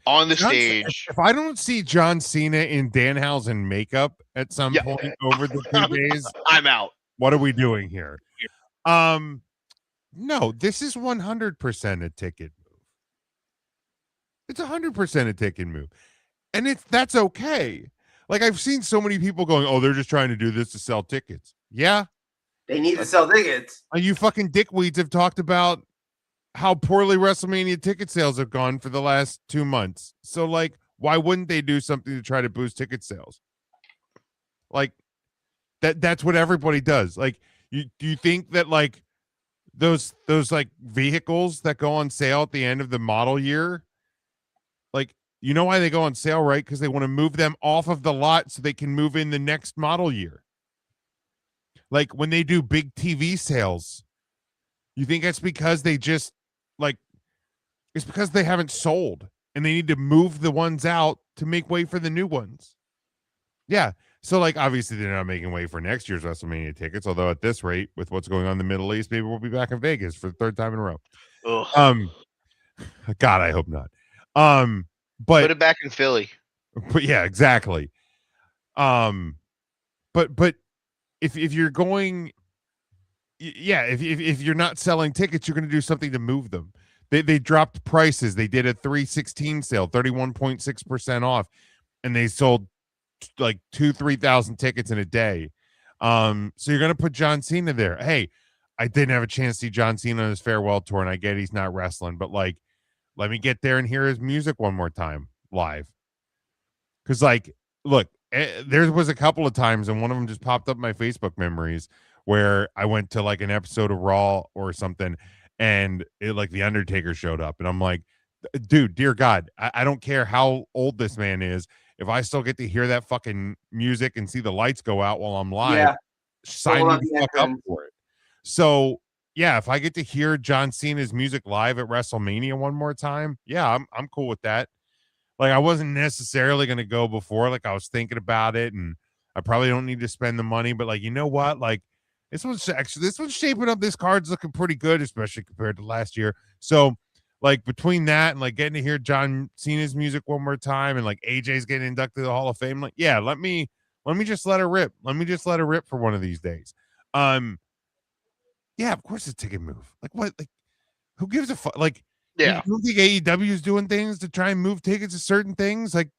Speaker 2: on the stage.
Speaker 3: If I don't see John Cena in Danhausen makeup at some point over the 2 days,
Speaker 2: I'm out.
Speaker 3: What are we doing here? No, this is 100% a ticket move. It's 100% a ticket move. And that's okay. Like I've seen so many people going, "Oh, they're just trying to do this to sell tickets." Yeah.
Speaker 6: They need to sell tickets.
Speaker 3: You fucking dickweeds have talked about how poorly WrestleMania ticket sales have gone for the last 2 months. So like, why wouldn't they do something to try to boost ticket sales? Like that's what everybody does. Like do you think that like those like vehicles that go on sale at the end of the model year, like, why they go on sale, right? Because they want to move them off of the lot so they can move in the next model year. Like when they do big TV sales, you think that's because they just like It's because they haven't sold and they need to move the ones out to make way for the new ones. Yeah. So, like, obviously, they're not making way for next year's WrestleMania tickets. Although, at this rate, with what's going on in the Middle East, maybe we'll be back in Vegas for the third time in a row.
Speaker 2: Ugh.
Speaker 3: God, I hope not.
Speaker 2: Put
Speaker 3: But
Speaker 2: it back in Philly.
Speaker 3: yeah, exactly. But if you're going, yeah, if you're not selling tickets, you're going to do something to move them. They dropped prices. They did a 3/16 sale, 31.6% off, and they sold like 3,000 tickets in a day. So you're gonna put John Cena there. Hey, I didn't have a chance to see John Cena on his farewell tour, and I get he's not wrestling, but like, let me get there and hear his music one more time live. Because, like, look, there was a couple of times, and one of them just popped up in my Facebook memories where I went to like an episode of Raw or something, and like the Undertaker showed up, and I'm like, dude, dear God, I don't care how old this man is. If I still get to hear that fucking music and see the lights go out while I'm live, sign me the fuck up for it. So yeah, if I get to hear John Cena's music live at WrestleMania one more time, yeah, I'm cool with that. Like, I wasn't necessarily going to go before, like I was thinking about it, and I probably don't need to spend the money, but like, you know what? Like, this one's shaping up. This card's looking pretty good, especially compared to last year. So, like, between that and like getting to hear John Cena's music one more time, and like AJ's getting inducted to the Hall of Fame, like, yeah, let me just let her rip. Let me just let her rip for one of these days. Yeah, of course, it's a ticket move. Like, what? Like, who gives a fuck? Like,
Speaker 2: Yeah.
Speaker 3: you don't think AEW is doing things to try and move tickets to certain things? Like,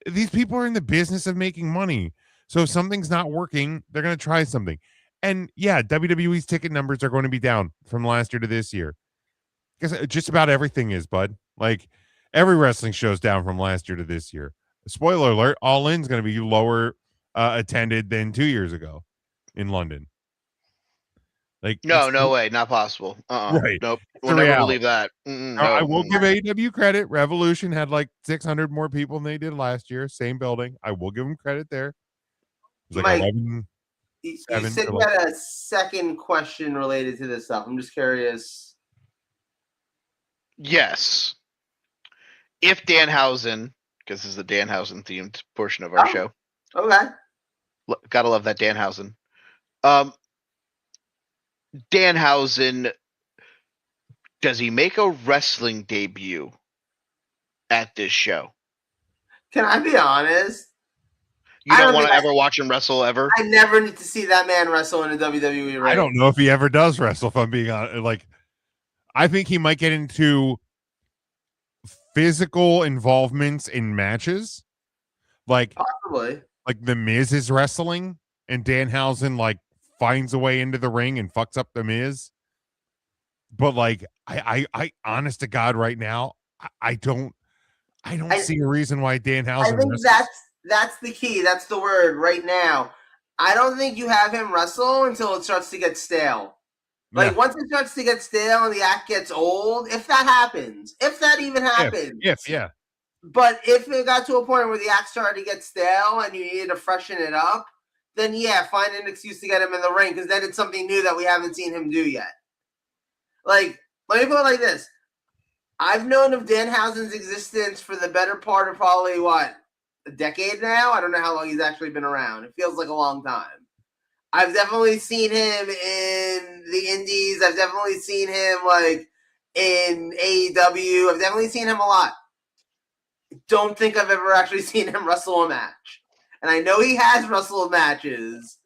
Speaker 3: these people are in the business of making money. So if something's not working, they're going to try something. And yeah, WWE's ticket numbers are going to be down from last year to this year. Because just about everything is, bud. Like, every wrestling show's down from last year to this year. Spoiler alert, All In's going to be lower attended than 2 years ago in London. Like,
Speaker 2: No way, not possible.
Speaker 3: Right.
Speaker 2: Nope.
Speaker 3: It's
Speaker 2: We'll
Speaker 3: the
Speaker 2: never
Speaker 3: reality.
Speaker 2: believe that.
Speaker 3: I will give AEW credit. Revolution had like 600 more people than they did last year. Same building. I will give them credit there. It was like
Speaker 6: Mike,
Speaker 3: 11.
Speaker 6: you
Speaker 3: 7
Speaker 6: said
Speaker 3: for
Speaker 6: you
Speaker 3: like,
Speaker 6: had a second question related to this stuff. I'm just curious.
Speaker 2: Yes. If Danhausen, because this is the Danhausen themed portion of our show.
Speaker 6: Okay.
Speaker 2: Gotta love that Danhausen. Danhausen, does he make a wrestling debut at this show?
Speaker 6: Can I be honest?
Speaker 2: You don't want to ever watch him wrestle ever?
Speaker 6: I never need to see that man wrestle in a WWE ring.
Speaker 3: I don't know if he ever does wrestle, if I'm being honest. Like, I think he might get into physical involvements in matches. Like,
Speaker 6: possibly.
Speaker 3: Like the Miz is wrestling and Danhausen like finds a way into the ring and fucks up the Miz. But like, I honest to God, right now, I don't see a reason why Danhausen.
Speaker 6: I think that's the key. That's the word right now. I don't think you have him wrestle until it starts to get stale. Like, once it starts to get stale and the act gets old, if that happens, if that even happens.
Speaker 3: Yeah.
Speaker 6: But if it got to a point where the act started to get stale and you needed to freshen it up, then yeah, find an excuse to get him in the ring, because then it's something new that we haven't seen him do yet. Like, let me put it like this. I've known of Danhausen's existence for the better part of probably, a decade now? I don't know how long he's actually been around. It feels like a long time. I've definitely seen him in the indies. I've definitely seen him, like, in AEW. I've definitely seen him a lot. Don't think I've ever actually seen him wrestle a match. And I know he has wrestled matches,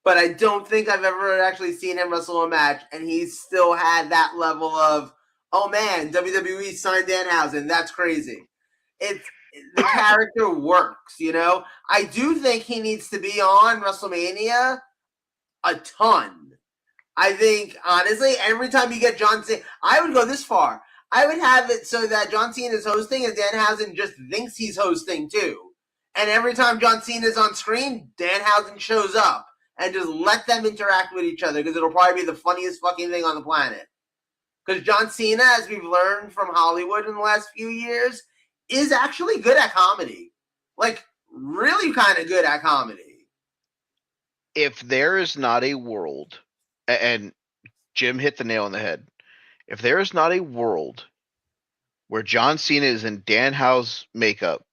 Speaker 6: but I don't think I've ever actually seen him wrestle a match, and he's still had that level of, oh man, WWE signed Danhausen. That's crazy. The character works, you know? I do think he needs to be on WrestleMania a ton. I think, honestly, every time you get John Cena, I would go this far. I would have it so that John Cena is hosting and Danhausen just thinks he's hosting too. And every time John Cena is on screen, Danhausen shows up. And just let them interact with each other, because it'll probably be the funniest fucking thing on the planet. Because John Cena, as we've learned from Hollywood in the last few years, is actually good at comedy. Like, really kind of good at comedy.
Speaker 2: If there is not a world, and Jim hit the nail on the head, if there is not a world where John Cena is in Dan Howe's makeup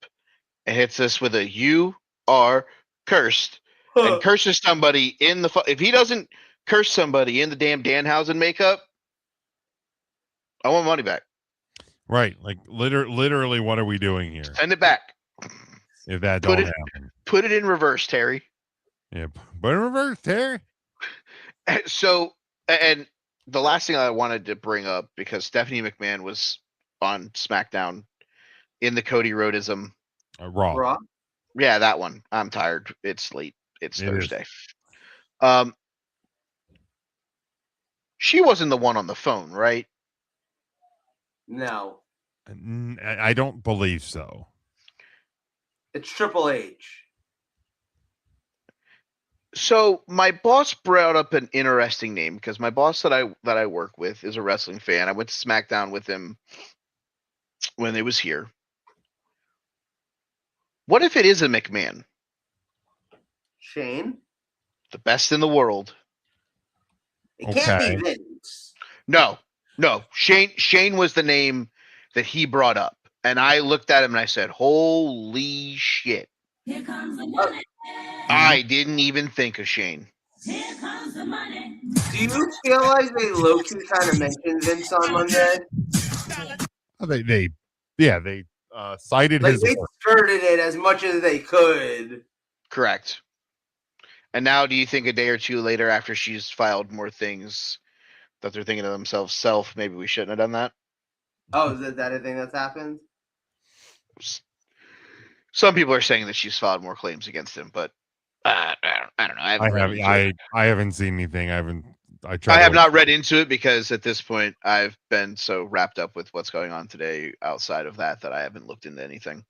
Speaker 2: and hits us with a "You are cursed" and curses somebody in the if he doesn't curse somebody in the damn Danhausen makeup, I want money back.
Speaker 3: Right. Like literally what are we doing here?
Speaker 2: Send it back.
Speaker 3: If that don't happen.
Speaker 2: Put it in reverse, Terry.
Speaker 3: Yeah, put it in reverse, Terry.
Speaker 2: So, and the last thing I wanted to bring up, because Stephanie McMahon was on SmackDown in the Cody Rhodesism.
Speaker 3: Raw.
Speaker 2: Yeah, that one. I'm tired. It's late. It's Thursday. She wasn't the one on the phone, right?
Speaker 6: No.
Speaker 3: I don't believe so.
Speaker 6: It's Triple H.
Speaker 2: So my boss brought up an interesting name, because my boss that I work with is a wrestling fan. I went to SmackDown with him when they was here. What if it is a McMahon?
Speaker 6: Shane?
Speaker 2: The best in the world.
Speaker 6: It can't be Vince.
Speaker 2: No. Shane was the name that he brought up. And I looked at him and I said, holy shit.
Speaker 8: Here comes the money.
Speaker 2: I didn't even think of Shane.
Speaker 8: Here comes the money.
Speaker 6: Do you feel like they low-key kind of mentioned Vince on Monday?
Speaker 3: They cited
Speaker 6: like
Speaker 3: his
Speaker 6: they skirted it as much as they could.
Speaker 2: Correct. And now do you think a day or two later, after she's filed more things, that they're thinking to themselves, maybe we shouldn't have done that?
Speaker 6: Oh, is that a thing that's happened?
Speaker 2: Some people are saying that she's filed more claims against him, but I don't know.
Speaker 3: I haven't seen anything. I
Speaker 2: have not read into it, because at this point I've been so wrapped up with what's going on today outside of that I haven't looked into anything.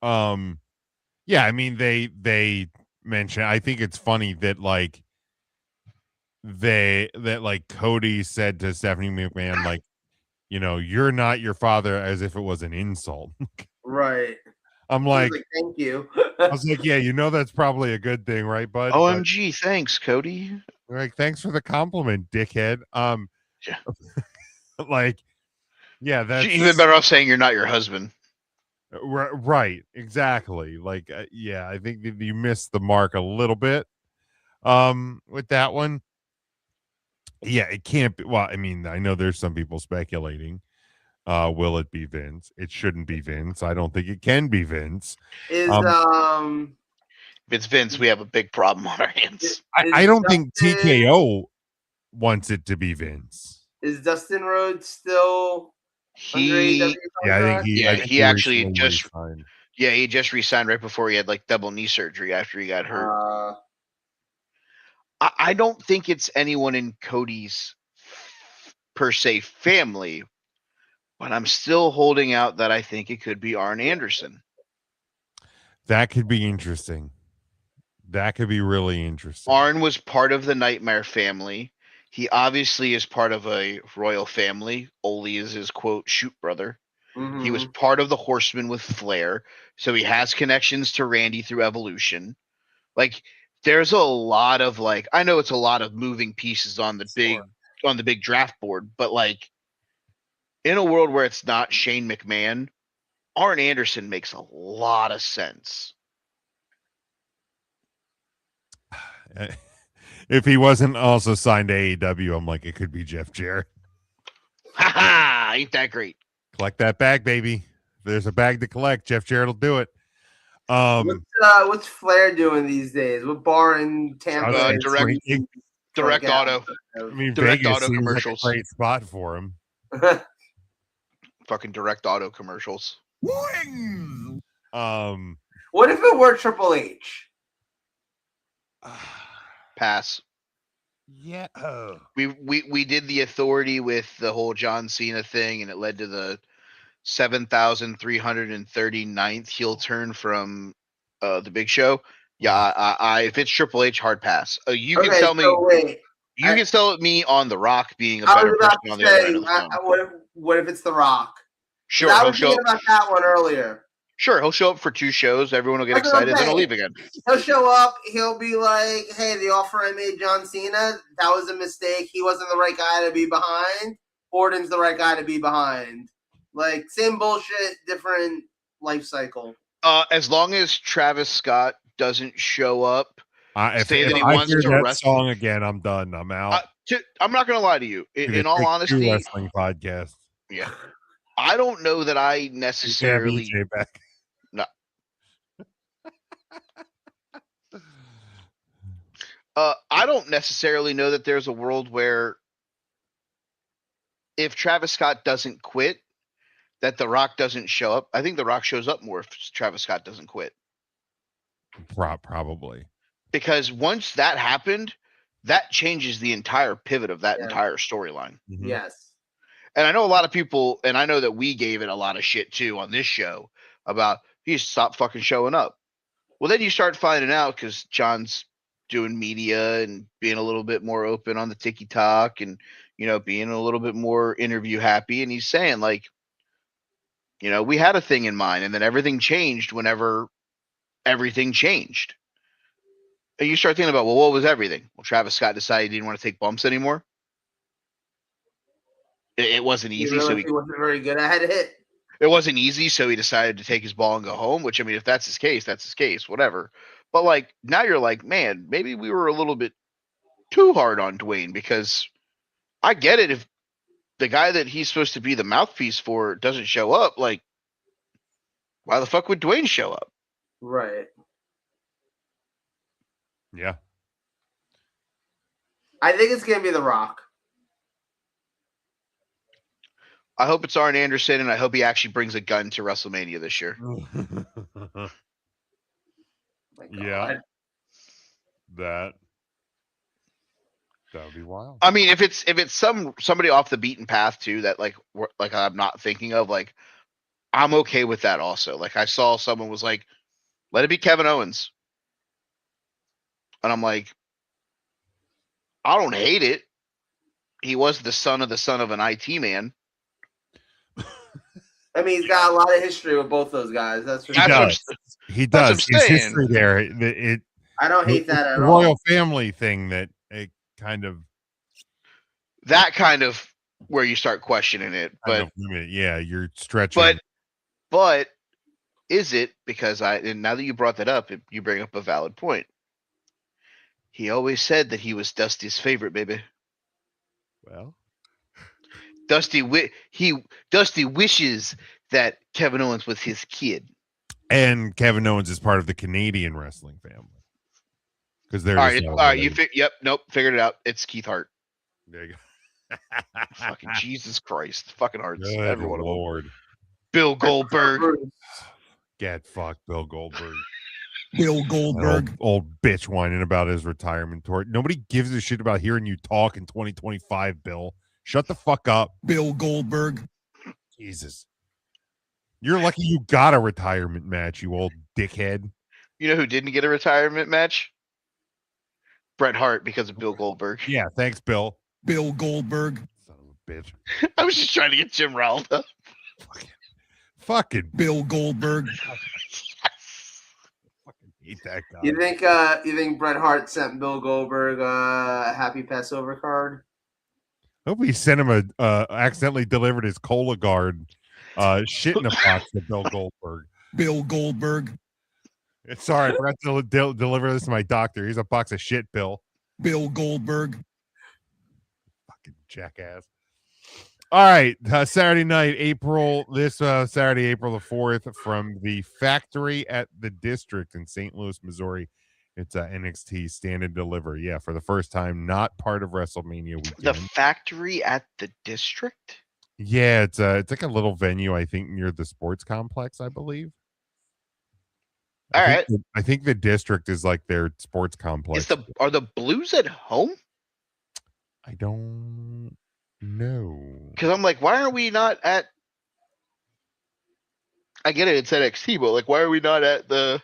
Speaker 3: Yeah, I mean they mention, I think it's funny that Cody said to Stephanie McMahon, like, you know, you're not your father, as if it was an insult.
Speaker 6: Right.
Speaker 3: I'm like,
Speaker 6: thank you.
Speaker 3: I was like, yeah, you know, that's probably a good thing, right, bud?
Speaker 2: OMG, thanks, Cody.
Speaker 3: Like, thanks for the compliment, dickhead.
Speaker 2: Yeah.
Speaker 3: Like, yeah, that's
Speaker 2: even better off saying you're not your husband.
Speaker 3: Right, exactly. Like, yeah, I think that you missed the mark a little bit with that one. Yeah, it can't be. Well, I mean, I know there's some people speculating. Will it be Vince? It shouldn't be Vince. I don't think it can be Vince.
Speaker 6: If
Speaker 2: it's Vince, we have a big problem on our hands.
Speaker 3: I don't think TKO wants it to be Vince.
Speaker 6: Is Dustin Rhodes still under AEW contract?
Speaker 2: He actually just re-signed. Yeah, he just re-signed right before he had like double knee surgery after he got hurt. I don't think it's anyone in Cody's per se family, but I'm still holding out that I think it could be Arn Anderson.
Speaker 3: That could be interesting. That could be really interesting.
Speaker 2: Arn was part of the Nightmare family. He obviously is part of a royal family. Ole is his, quote, shoot brother. Mm-hmm. He was part of the Horsemen with Flair, so he has connections to Randy through Evolution. Like, there's a lot of, like, I know it's a lot of moving pieces on the big draft board, but like, in a world where it's not Shane McMahon, Arn Anderson makes a lot of sense.
Speaker 3: If he wasn't also signed to AEW, I'm like, it could be Jeff Jarrett.
Speaker 2: Ha ha! Ain't that great?
Speaker 3: Collect that bag, baby. If there's a bag to collect, Jeff Jarrett will do it.
Speaker 6: What's Flair doing these days? What bar in Tampa?
Speaker 2: Direct auto.
Speaker 3: I mean,
Speaker 2: direct
Speaker 3: Vegas
Speaker 2: auto commercials.
Speaker 3: Like a great spot for him.
Speaker 2: Fucking direct auto commercials.
Speaker 6: What if it were Triple H?
Speaker 2: Pass.
Speaker 3: Yeah.
Speaker 2: We did the Authority with the whole John Cena thing, and it led to the 7,339th heel turn from the Big Show. Yeah, I if it's Triple H, hard pass. You can tell me. You can tell me on The Rock being a better person on the other end of the phone.
Speaker 6: What if it's The Rock?
Speaker 2: Sure,
Speaker 6: I was thinking about that one earlier.
Speaker 2: Sure, he'll show up for 2 shows. Everyone will get excited, then he'll leave again.
Speaker 6: He'll show up. He'll be like, "Hey, the offer I made John Cena, that was a mistake. He wasn't the right guy to be behind. Orton's the right guy to be behind. Like, same bullshit, different life cycle.
Speaker 2: As long as Travis Scott doesn't show up,
Speaker 3: If
Speaker 2: say that he
Speaker 3: I
Speaker 2: wants
Speaker 3: hear
Speaker 2: to
Speaker 3: that
Speaker 2: wrestle.
Speaker 3: song again, I'm done. I'm out.
Speaker 2: I'm not going to lie to you. In all honesty,
Speaker 3: wrestling podcast.
Speaker 2: Yeah, I don't know that I
Speaker 3: You can have
Speaker 2: necessarily.
Speaker 3: EJ back.
Speaker 2: No. I don't necessarily know that there's a world where if Travis Scott doesn't quit, that The Rock doesn't show up. I think The Rock shows up more if Travis Scott doesn't quit.
Speaker 3: Probably.
Speaker 2: Because once that happened, that changes the entire pivot of that entire storyline.
Speaker 3: Mm-hmm.
Speaker 6: Yes.
Speaker 2: And I know a lot of people, and I know that we gave it a lot of shit too on this show about he stopped fucking showing up. Well, then you start finding out because John's doing media and being a little bit more open on the TikTok and, being a little bit more interview happy. And he's saying, like, we had a thing in mind and then everything changed whenever everything changed. And you start thinking about, well, what was everything? Well, Travis Scott decided he didn't want to take bumps anymore. It wasn't easy. So
Speaker 6: he wasn't very good at it.
Speaker 2: It wasn't easy, so he decided to take his ball and go home, which, I mean, if that's his case, that's his case, whatever. But, like, now you're like, man, maybe we were a little bit too hard on Dwayne because I get it if the guy that he's supposed to be the mouthpiece for doesn't show up, like, why the fuck would Dwayne show up?
Speaker 6: Right.
Speaker 3: Yeah.
Speaker 6: I think it's going to be The Rock.
Speaker 2: I hope it's Arn Anderson, and I hope he actually brings a gun to WrestleMania this year.
Speaker 3: Yeah. That would be wild.
Speaker 2: I mean, if it's somebody off the beaten path too that like I'm not thinking of, like, I'm okay with that also. Like, I saw someone was like, let it be Kevin Owens. And I'm like, I don't hate it. He was the son of an IT man.
Speaker 6: I mean, he's got a lot of history with both those guys. That's for sure.
Speaker 3: He does. His history there.
Speaker 6: I don't hate that at
Speaker 3: all. The royal family thing that it kind of.
Speaker 2: That kind of where you start questioning it, but
Speaker 3: yeah, you're stretching.
Speaker 2: But is it because and now that you brought that up, you bring up a valid point. He always said that he was Dusty's favorite, baby.
Speaker 3: Well,
Speaker 2: Dusty wishes that Kevin Owens was his kid,
Speaker 3: and Kevin Owens is part of the Canadian wrestling family because they're
Speaker 2: all right. Figured it out. It's Keith Hart.
Speaker 3: There you go.
Speaker 2: Fucking Jesus Christ, fucking Hart's
Speaker 3: Good
Speaker 2: everyone.
Speaker 3: Lord.
Speaker 2: Bill Goldberg.
Speaker 3: Get fucked, Bill Goldberg.
Speaker 9: Bill Goldberg.
Speaker 3: Old bitch whining about his retirement tour. Nobody gives a shit about hearing you talk in 2025, Bill. Shut the fuck up.
Speaker 9: Bill Goldberg.
Speaker 3: Jesus. You're lucky you got a retirement match, you old dickhead.
Speaker 2: You know who didn't get a retirement match? Bret Hart, because of Bill Goldberg.
Speaker 3: Yeah, thanks, Bill.
Speaker 9: Bill Goldberg.
Speaker 3: Son of a bitch.
Speaker 2: I was just trying to get Jim riled up.
Speaker 3: Fucking
Speaker 9: Bill Goldberg.
Speaker 3: Fucking hate that guy.
Speaker 6: You think Bret Hart sent Bill Goldberg a happy Passover card?
Speaker 3: I hope he sent him accidentally delivered his Cola Guard shit in a box to Bill Goldberg.
Speaker 9: Bill Goldberg.
Speaker 3: Sorry, I forgot to deliver this to my doctor. Here's a box of shit, Bill.
Speaker 9: Bill Goldberg.
Speaker 3: Fucking jackass. All right, Saturday night, April the 4th, from the Factory at the District in St. Louis, Missouri. It's NXT Stand and Deliver. Yeah, for the first time, not part of WrestleMania weekend.
Speaker 2: The Factory at the District?
Speaker 3: Yeah, it's like a little venue, I think, near the sports complex, I believe.
Speaker 2: I
Speaker 3: think the District is like their sports complex.
Speaker 2: Are the Blues at home?
Speaker 3: I don't know.
Speaker 2: Because I'm like, why are we not at? I get it, it's NXT, but like, why are we not at the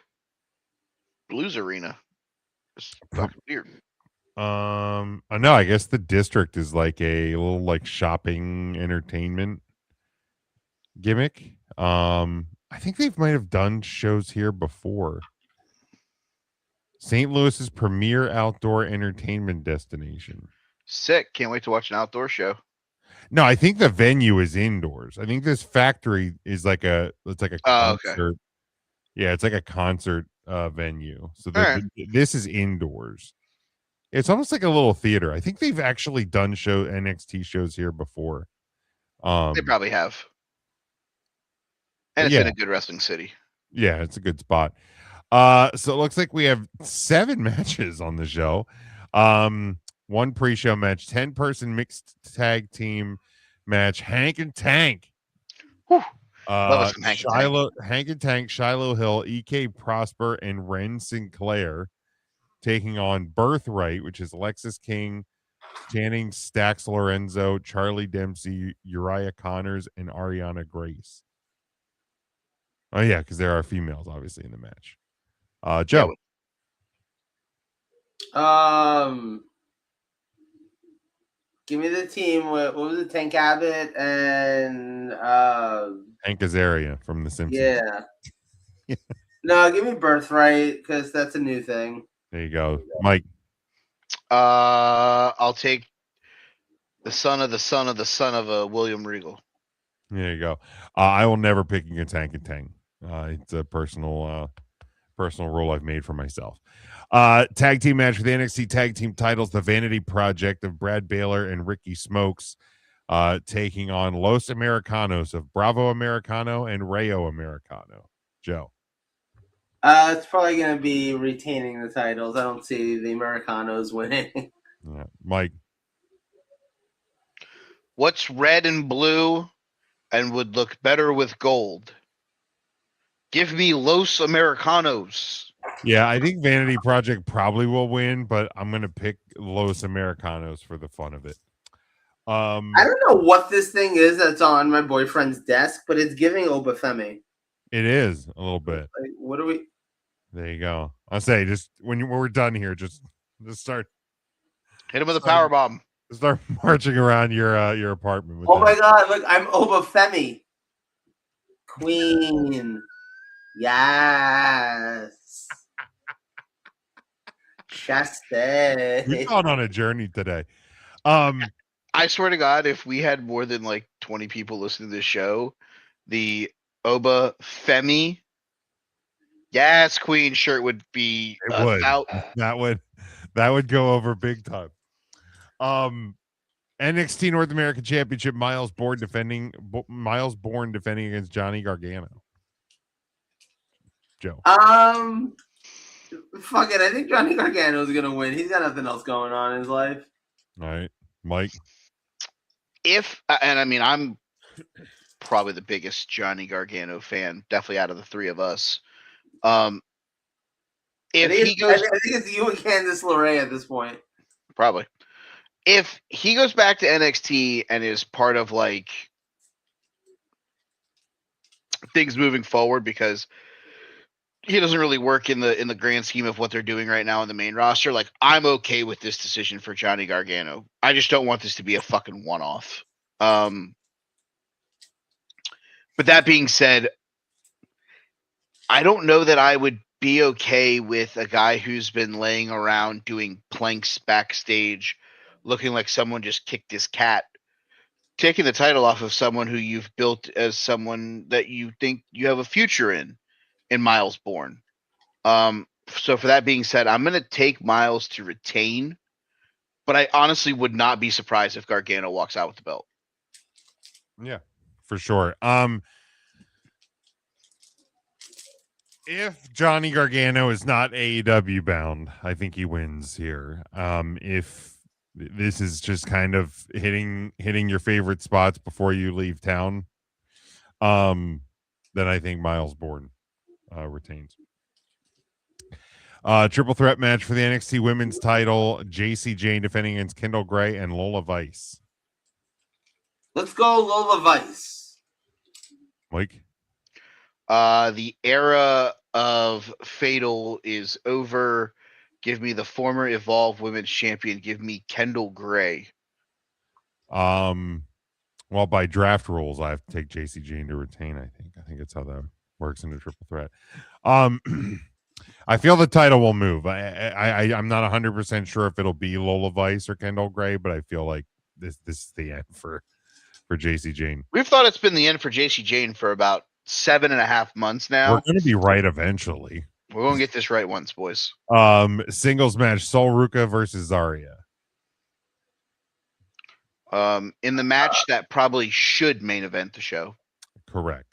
Speaker 2: Blues Arena? It's fucking weird.
Speaker 3: No, I guess the District is like a little like shopping entertainment gimmick. I think they might have done shows here before. St. Louis's premier outdoor entertainment destination.
Speaker 2: Sick. Can't wait to watch an outdoor show.
Speaker 3: No, I think the venue is indoors. I think this factory is like it's like a
Speaker 2: Oh, okay.
Speaker 3: concert. Yeah, it's like a concert venue. So
Speaker 2: All right.
Speaker 3: this is indoors. It's almost like a little theater. I think they've actually done NXT shows here before.
Speaker 2: They probably have. And it's
Speaker 3: yeah,
Speaker 2: in a good wrestling city.
Speaker 3: yeah, it's a good spot. So it looks like we have 7 matches on the show. One pre-show match, 10-person mixed tag team match, Hank and Tank.
Speaker 2: Whew. Love us some Hank and Tank.
Speaker 3: Hank and Tank, Shiloh Hill, EK Prosper, and Ren Sinclair taking on Birthright, which is Alexis King, Channing Stax Lorenzo, Charlie Dempsey, Uriah Connors, and Ariana Grace. Oh yeah, because there are females obviously in the match. Joe.
Speaker 6: Give me the team. What was it? Tank Abbott and
Speaker 3: Hank Azaria from The Simpsons.
Speaker 6: Yeah. No, give me Birthright because that's a new thing.
Speaker 3: There you go, Mike.
Speaker 2: I'll take the son of the son of the son of a William Regal.
Speaker 3: There you go. I will never pick against Hank and Tank. It's a personal rule I've made for myself. Tag team match for the NXT Tag Team titles, the Vanity Project of Brad Baylor and Ricky Smokes, taking on Los Americanos of Bravo Americano and Rayo Americano. Joe.
Speaker 6: It's probably going to be retaining the titles. I don't see the Americanos winning.
Speaker 3: Mike.
Speaker 2: What's red and blue and would look better with gold? Give me Los Americanos.
Speaker 3: Yeah, I think Vanity Project probably will win, but I'm going to pick Los Americanos for the fun of it.
Speaker 6: I don't know what this thing is that's on my boyfriend's desk, but it's giving Oba Femi.
Speaker 3: It is a little bit.
Speaker 6: Like, what are we?
Speaker 3: There you go. I'll say just when we're done here, just start.
Speaker 2: Hit him with a power bomb.
Speaker 3: Start marching around your apartment. With
Speaker 6: my God! Look, I'm Oba Femi. Queen. Yes. Chastain.
Speaker 3: We've gone on a journey today.
Speaker 2: I swear to God, if we had more than like 20 people listening to this show, the Oba Femi Yes Queen shirt would be
Speaker 3: out. That would go over big time. NXT North American Championship, Miles Bourne defending against Johnny Gargano. Joe.
Speaker 6: Fuck it. I think Johnny Gargano is gonna win. He's got nothing else going on in his life.
Speaker 3: All right, Mike.
Speaker 2: I'm probably the biggest Johnny Gargano fan, definitely out of the three of us. I think
Speaker 6: it's you and Candice LeRae at this point.
Speaker 2: Probably. If he goes back to NXT and is part of like things moving forward, because he doesn't really work in the grand scheme of what they're doing right now in the main roster, like I'm okay with this decision for Johnny Gargano. I just don't want this to be a fucking one-off. But that being said, I don't know that I would be okay with a guy who's been laying around doing planks backstage, looking like someone just kicked his cat, taking the title off of someone who you've built as someone that you think you have a future in Miles Bourne. So for that being said, I'm going to take Miles to retain, but I honestly would not be surprised if Gargano walks out with the belt.
Speaker 3: Yeah, for sure. If Johnny Gargano is not AEW bound, I think he wins here. If this is just kind of hitting your favorite spots before you leave town, then I think Miles Bourne retains. Triple threat match for the NXT Women's title: JC Jane defending against Kendall Gray and Lola Vice.
Speaker 6: Let's go, Lola Vice.
Speaker 3: Mike.
Speaker 2: The era of Fatal is over. Give me the former Evolve Women's Champion. Give me Kendall Gray.
Speaker 3: Well, by draft rules, I have to take JC Jane to retain. I think that's how that works in a triple threat. I feel the title will move. I'm not 100% sure if it'll be Lola Vice or Kendall Gray, but I feel like this is the end for for JC Jane.
Speaker 2: We've thought it's been the end for JC Jane for about 7.5 months now.
Speaker 3: We're going to be right eventually.
Speaker 2: We're going to get this right once, boys.
Speaker 3: Singles match: Sol Ruka versus Zarya.
Speaker 2: In the match that probably should main event the show.
Speaker 3: Correct.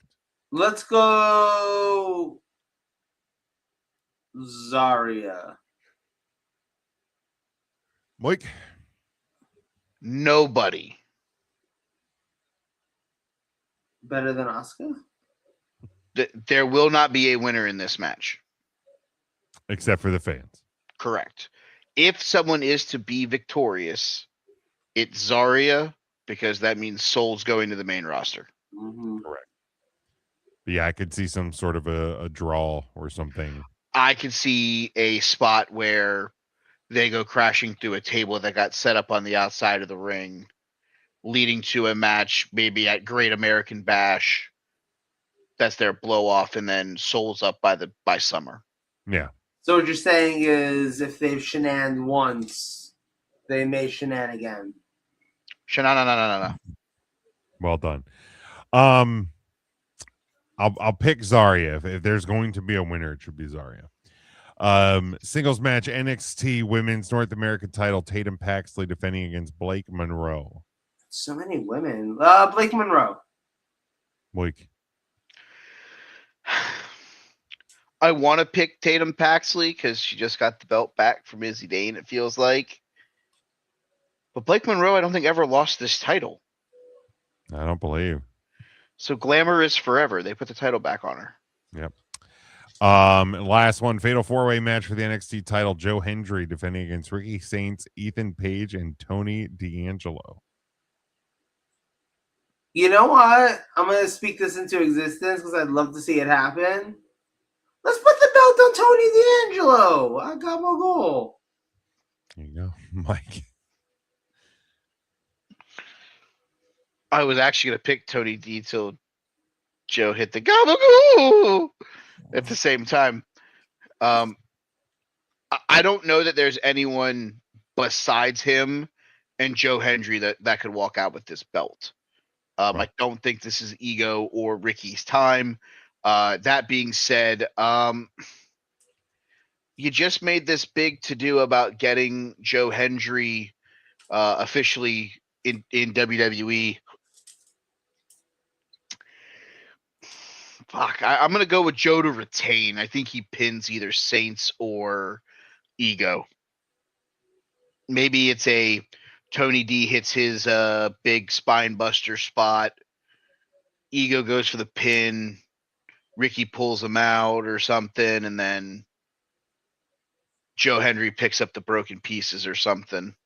Speaker 6: Let's go Zarya.
Speaker 3: Mike.
Speaker 2: Nobody.
Speaker 6: Better than Asuka?
Speaker 2: There will not be a winner in this match.
Speaker 3: Except for the fans.
Speaker 2: Correct. If someone is to be victorious, it's Zarya, because that means Sol's going to the main roster.
Speaker 6: Mm-hmm.
Speaker 3: Correct. But yeah, I could see some sort of a draw or something.
Speaker 2: I could see a spot where they go crashing through a table that got set up on the outside of the ring, leading to a match maybe at Great American Bash. That's their blow off, and then Sol's up by Summer.
Speaker 3: Yeah.
Speaker 6: So what you're saying is, if they've shenaned once, they may shenan again.
Speaker 2: No.
Speaker 3: Well done. I'll pick Zarya. If there's going to be a winner, it should be Zarya. Singles match: NXT Women's North American Title, Tatum Paxley defending against Blake Monroe.
Speaker 6: So many women. Blake Monroe.
Speaker 3: Blake.
Speaker 2: I want to pick Tatum Paxley because she just got the belt back from Izzy Dane, it feels like. But Blake Monroe, I don't think ever lost this title.
Speaker 3: I don't believe.
Speaker 2: So glamour is forever. They put the title back on her.
Speaker 3: Yep. Last one, fatal 4-way match for the NXT title. Joe Hendry defending against Ricky Saints, Ethan Page, and Tony D'Angelo.
Speaker 6: You know what? I'm going to speak this into existence because I'd love to see it happen. Let's put the belt on Tony D'Angelo. I got my goal.
Speaker 3: There you go, Mike.
Speaker 2: I was actually going to pick Tony D till Joe hit the gabagoo at the same time. I don't know that there's anyone besides him and Joe Hendry that could walk out with this belt. I don't think this is Ego or Ricky's time. That being said, you just made this big to-do about getting Joe Hendry officially in WWE. Fuck, I'm going to go with Joe to retain. I think he pins either Saints or Ego. Maybe it's a Tony D hits his big spine buster spot. Ego goes for the pin. Ricky pulls him out or something, and then Joe Hendry picks up the broken pieces or something.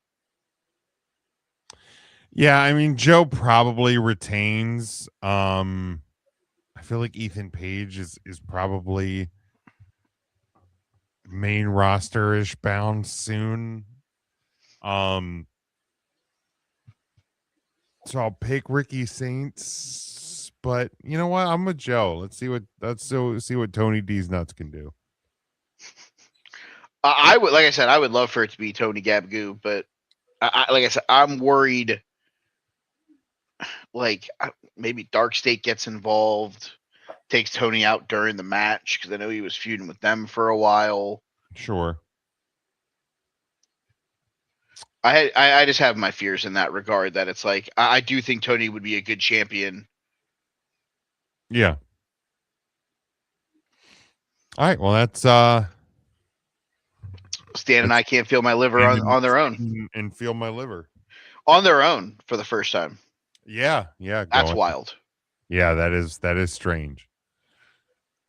Speaker 3: Yeah, I mean, Joe probably retains. I feel like Ethan Page is probably main roster-ish bound soon. So I'll pick Ricky Saints, but you know what? I'm with Joe. Let's see what Tony D's nuts can do.
Speaker 2: I would, like I said, I would love for it to be Tony Gabagoo, but like I said, I'm worried. Like maybe Dark State gets involved, takes Tony out during the match because I know he was feuding with them for a while.
Speaker 3: Sure.
Speaker 2: I just have my fears in that regard that it's like I do think Tony would be a good champion.
Speaker 3: Yeah. All right. Well, that's
Speaker 2: Stan and I can't feel my liver on their own
Speaker 3: and feel my liver
Speaker 2: on their own for the first time.
Speaker 3: Yeah.
Speaker 2: That's wild.
Speaker 3: Yeah, that is strange.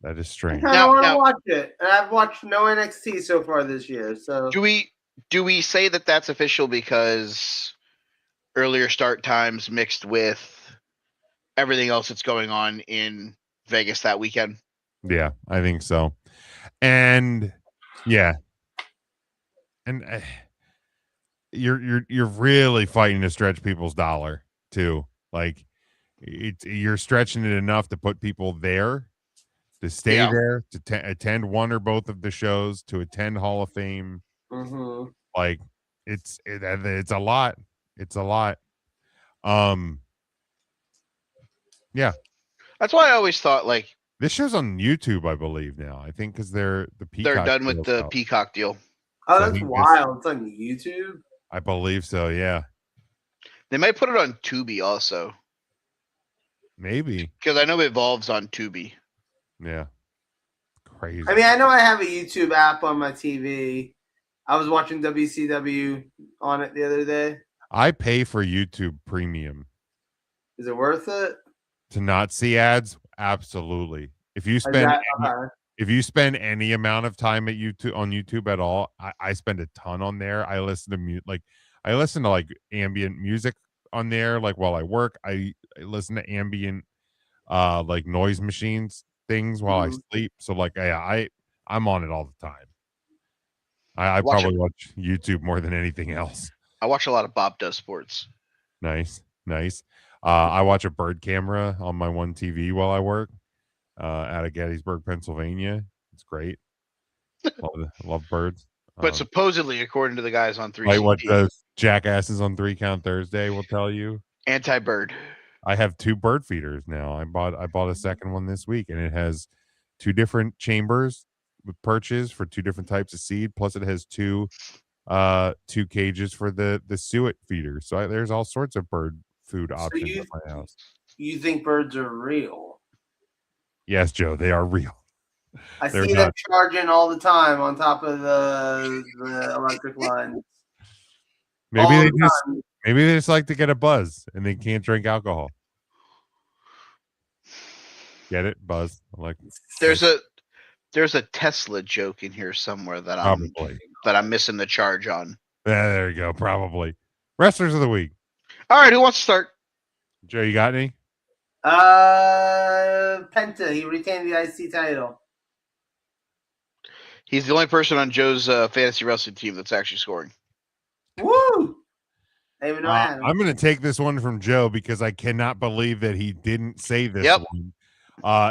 Speaker 3: That is strange.
Speaker 6: I don't want to watch it, and I've watched no NXT so far this year. So
Speaker 2: do we say that that's official because earlier start times mixed with everything else that's going on in Vegas that weekend?
Speaker 3: Yeah, I think so. And yeah, and you're really fighting to stretch people's dollar too. Like you're stretching it enough to put people there, to stay there, to attend one or both of the shows, to attend Hall of Fame.
Speaker 6: Mm-hmm.
Speaker 3: Like it's a lot. It's a lot. Yeah.
Speaker 2: That's why I always thought like
Speaker 3: This show's on YouTube, I believe now. I think because the Peacock
Speaker 2: they're done with
Speaker 3: deal's
Speaker 2: the
Speaker 3: out.
Speaker 2: Peacock deal.
Speaker 6: Oh,
Speaker 3: So I
Speaker 6: that's
Speaker 3: think
Speaker 6: wild. It's on YouTube.
Speaker 3: I believe so. Yeah,
Speaker 2: They might put it on Tubi also
Speaker 3: maybe.
Speaker 2: because I know Evolve's on Tubi.
Speaker 3: Yeah, crazy.
Speaker 6: I mean, I know I have a YouTube app on my TV. I was watching WCW on it the other day.
Speaker 3: I pay for YouTube Premium
Speaker 6: Is it worth it?
Speaker 3: to not see ads. Absolutely. If you
Speaker 6: Is
Speaker 3: spend
Speaker 6: that, okay.
Speaker 3: if you spend any amount of time at YouTube on YouTube at all, I spend a ton on there. I listen to I listen to like ambient music on there, like while I work. I listen to ambient like noise machines things while I sleep. So like I'm on it all the time. I probably watch YouTube more than anything else.
Speaker 2: I watch a lot of Bob Does Sports.
Speaker 3: Nice. I watch a bird camera on my one TV while I work out of Gettysburg, Pennsylvania. It's great. love birds.
Speaker 2: But supposedly, according to the guys on 3CT,
Speaker 3: Like what the jackasses on 3 Count Thursday will tell you.
Speaker 2: Anti-bird.
Speaker 3: I have 2 bird feeders now. I bought a second one this week, and it has 2 different chambers with perches for 2 different types of seed. Plus, it has 2 cages for the suet feeder. So there's all sorts of bird food options at my house.
Speaker 6: You think birds are real?
Speaker 3: Yes, Joe, they are real.
Speaker 6: I see them charging all the time on top of the electric line.
Speaker 3: Maybe they just like to get a buzz and they can't drink alcohol. Get it? Buzz. Like
Speaker 2: there's a Tesla joke in here somewhere that I'm missing the charge on.
Speaker 3: Yeah, there you go. Probably. Wrestlers of the week.
Speaker 2: All right, who wants to start?
Speaker 3: Joe, you got any?
Speaker 6: Penta. He retained the IC title.
Speaker 2: He's the only person on Joe's fantasy wrestling team that's actually scoring.
Speaker 6: Woo! I even know
Speaker 3: I'm going to take this one from Joe because I cannot believe that he didn't say this one.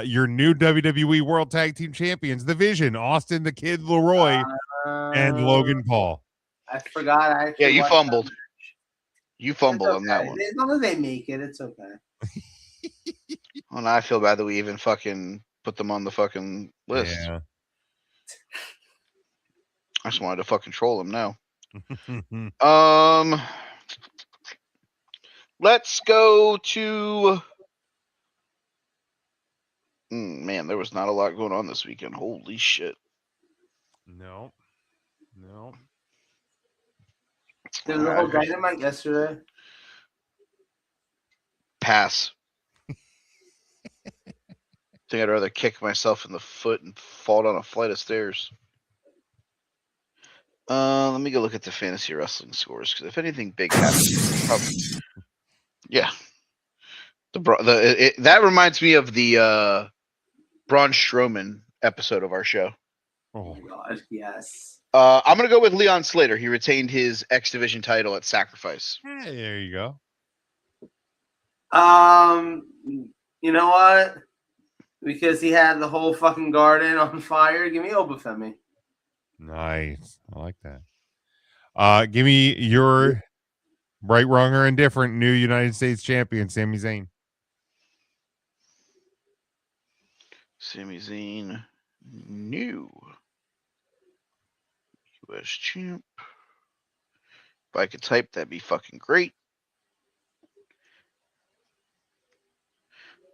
Speaker 3: Your new WWE World Tag Team Champions, The Vision, Austin the Kid Leroy, and Logan Paul.
Speaker 6: I forgot.
Speaker 2: Yeah, you fumbled. You fumbled on that one.
Speaker 6: As long as they make it, it's okay.
Speaker 2: Well, now I feel bad that we even fucking put them on the fucking list.
Speaker 3: Yeah.
Speaker 2: I just wanted to fucking troll them now. Let's go to. Man, there was not a lot going on this weekend. Holy shit.
Speaker 3: No.
Speaker 6: There was a whole Dynamite yesterday.
Speaker 2: Pass. Think I'd rather kick myself in the foot and fall down a flight of stairs. Let me go look at the fantasy wrestling scores because if anything big happens, probably, yeah. That reminds me of the Braun Strowman episode of our show.
Speaker 6: Oh my god, yes.
Speaker 2: I'm gonna go with Leon Slater. He retained his X Division title at Sacrifice.
Speaker 3: Hey, there you go.
Speaker 6: You know what? Because he had the whole fucking garden on fire. Give me Oba Femi.
Speaker 3: Nice. I like that. Give me your right, wrong, or indifferent new United States champion, Sami Zayn.
Speaker 2: Sami Zayn, new U.S. champ. If I could type, that'd be fucking great.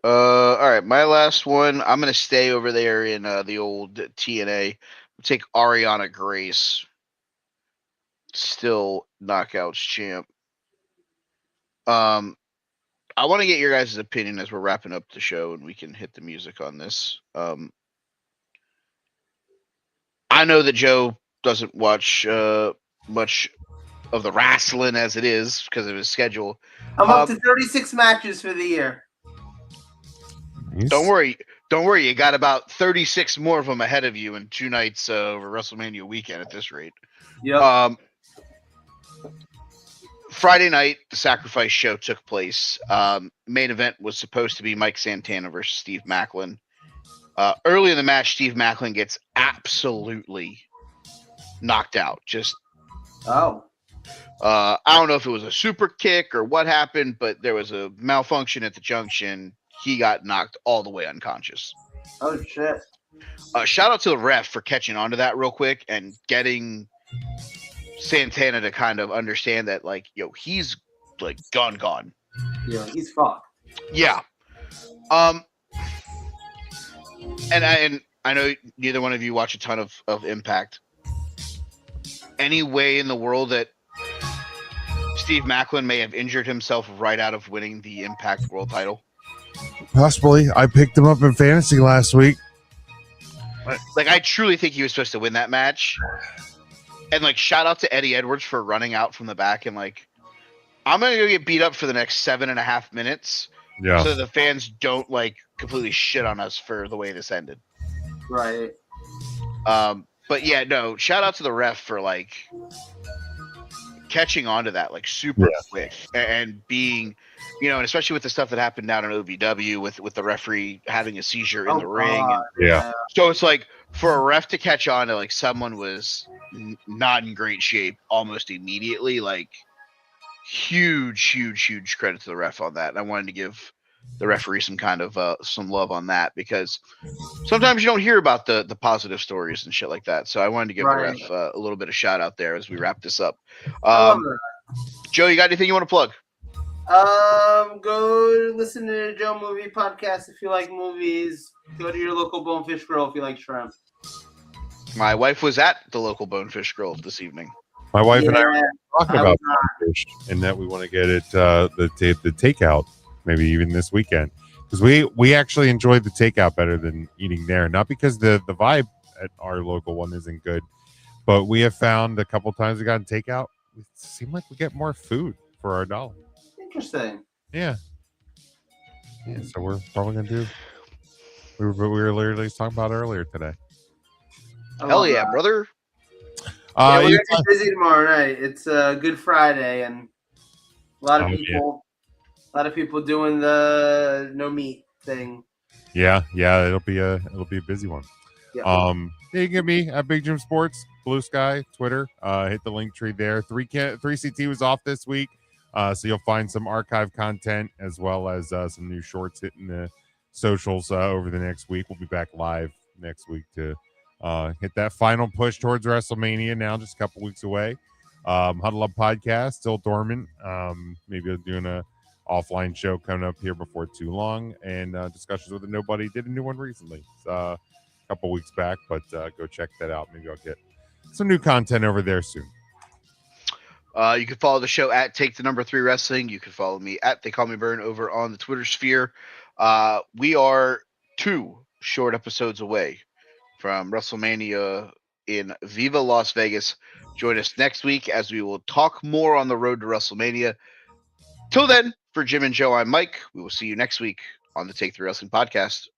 Speaker 2: All right, my last one. I'm gonna stay over there in the old TNA. Take Ariana Grace. Still Knockouts champ. I want to get your guys' opinion as we're wrapping up the show, and we can hit the music on this. I know that Joe doesn't watch much of the wrestling as it is because of his schedule.
Speaker 6: I'm up to 36 matches for the year.
Speaker 2: Don't worry. You got about 36 more of them ahead of you in 2 nights over WrestleMania weekend at this rate.
Speaker 6: Yep.
Speaker 2: Friday night, the Sacrifice show took place. Main event was supposed to be Mike Santana versus Steve Maclin. Early in the match, Steve Maclin gets absolutely knocked out. I don't know if it was a super kick or what happened, but there was a malfunction at the junction. he got knocked all the way unconscious.
Speaker 6: Oh shit.
Speaker 2: Shout out to the ref for catching on to that real quick and getting Santana to kind of understand that, like, he's like gone.
Speaker 6: Yeah, he's fucked.
Speaker 2: Yeah. And I know neither one of you watch a ton of Impact. Any way in the world that Steve Macklin may have injured himself right out of winning the Impact World title?
Speaker 3: Possibly. I picked him up in fantasy last week.
Speaker 2: Like, I truly think he was supposed to win that match. And, like, shout out to Eddie Edwards for running out from the back and, like, I'm going to go get beat up for the next 7.5 minutes.
Speaker 3: Yeah.
Speaker 2: So the fans don't, like, completely shit on us for the way this ended.
Speaker 6: Right.
Speaker 2: But yeah, no, shout out to the ref for, like, catching on to that, like, super quick and being, and especially with the stuff that happened down in OVW with the referee having a seizure in the ring. And
Speaker 3: Yeah.
Speaker 2: so it's like, for a ref to catch on to, like, someone was not in great shape almost immediately, like, huge credit to the ref on that. And I wanted to give the referee some kind of some love on that, because sometimes you don't hear about the positive stories and shit like that. So I wanted to give the ref a little bit of shout out there as we wrap this up.
Speaker 6: I love that.
Speaker 2: Joe, you got anything you want to plug?
Speaker 6: Go listen to the Joe Movie Podcast if you like movies. Go to your local Bonefish Grill if you like shrimp.
Speaker 2: My wife was at the local Bonefish Grill this evening.
Speaker 3: My wife and I were talking about fish, and that we want to get it the takeout, maybe even this weekend, because we actually enjoyed the takeout better than eating there. Not because the vibe at our local one isn't good, but we have found a couple times we got takeout, it seemed like we get more food for our dollar.
Speaker 6: Interesting.
Speaker 3: Yeah. So we're probably gonna do. We were literally talking about earlier today.
Speaker 2: Hell yeah, brother.
Speaker 6: We're gonna be busy tomorrow night. It's Good Friday, and a lot of people doing the no meat thing.
Speaker 3: Yeah, it'll be a busy one.
Speaker 6: Yeah.
Speaker 3: You can get me at Big Jim Sports, Blue Sky, Twitter. Hit the link tree there. 3CT was off this week, so you'll find some archive content as well as some new shorts hitting the socials over the next week. We'll be back live next week to hit that final push towards WrestleMania. Now just a couple weeks away. Huddle Up podcast still dormant. Maybe doing a offline show coming up here before too long, and discussions with a nobody. Did a new one recently, a couple weeks back, but go check that out. Maybe I'll get some new content over there soon.
Speaker 2: You can follow the show at Take the Number 3 Wrestling. You can follow me at They Call Me Burn over on the Twitter sphere. We are 2 short episodes away from WrestleMania in Viva Las Vegas. Join us next week as we will talk more on the road to WrestleMania. Till then, for Jim and Joe, I'm Mike. We will see you next week on the Take 3 Wrestling Podcast.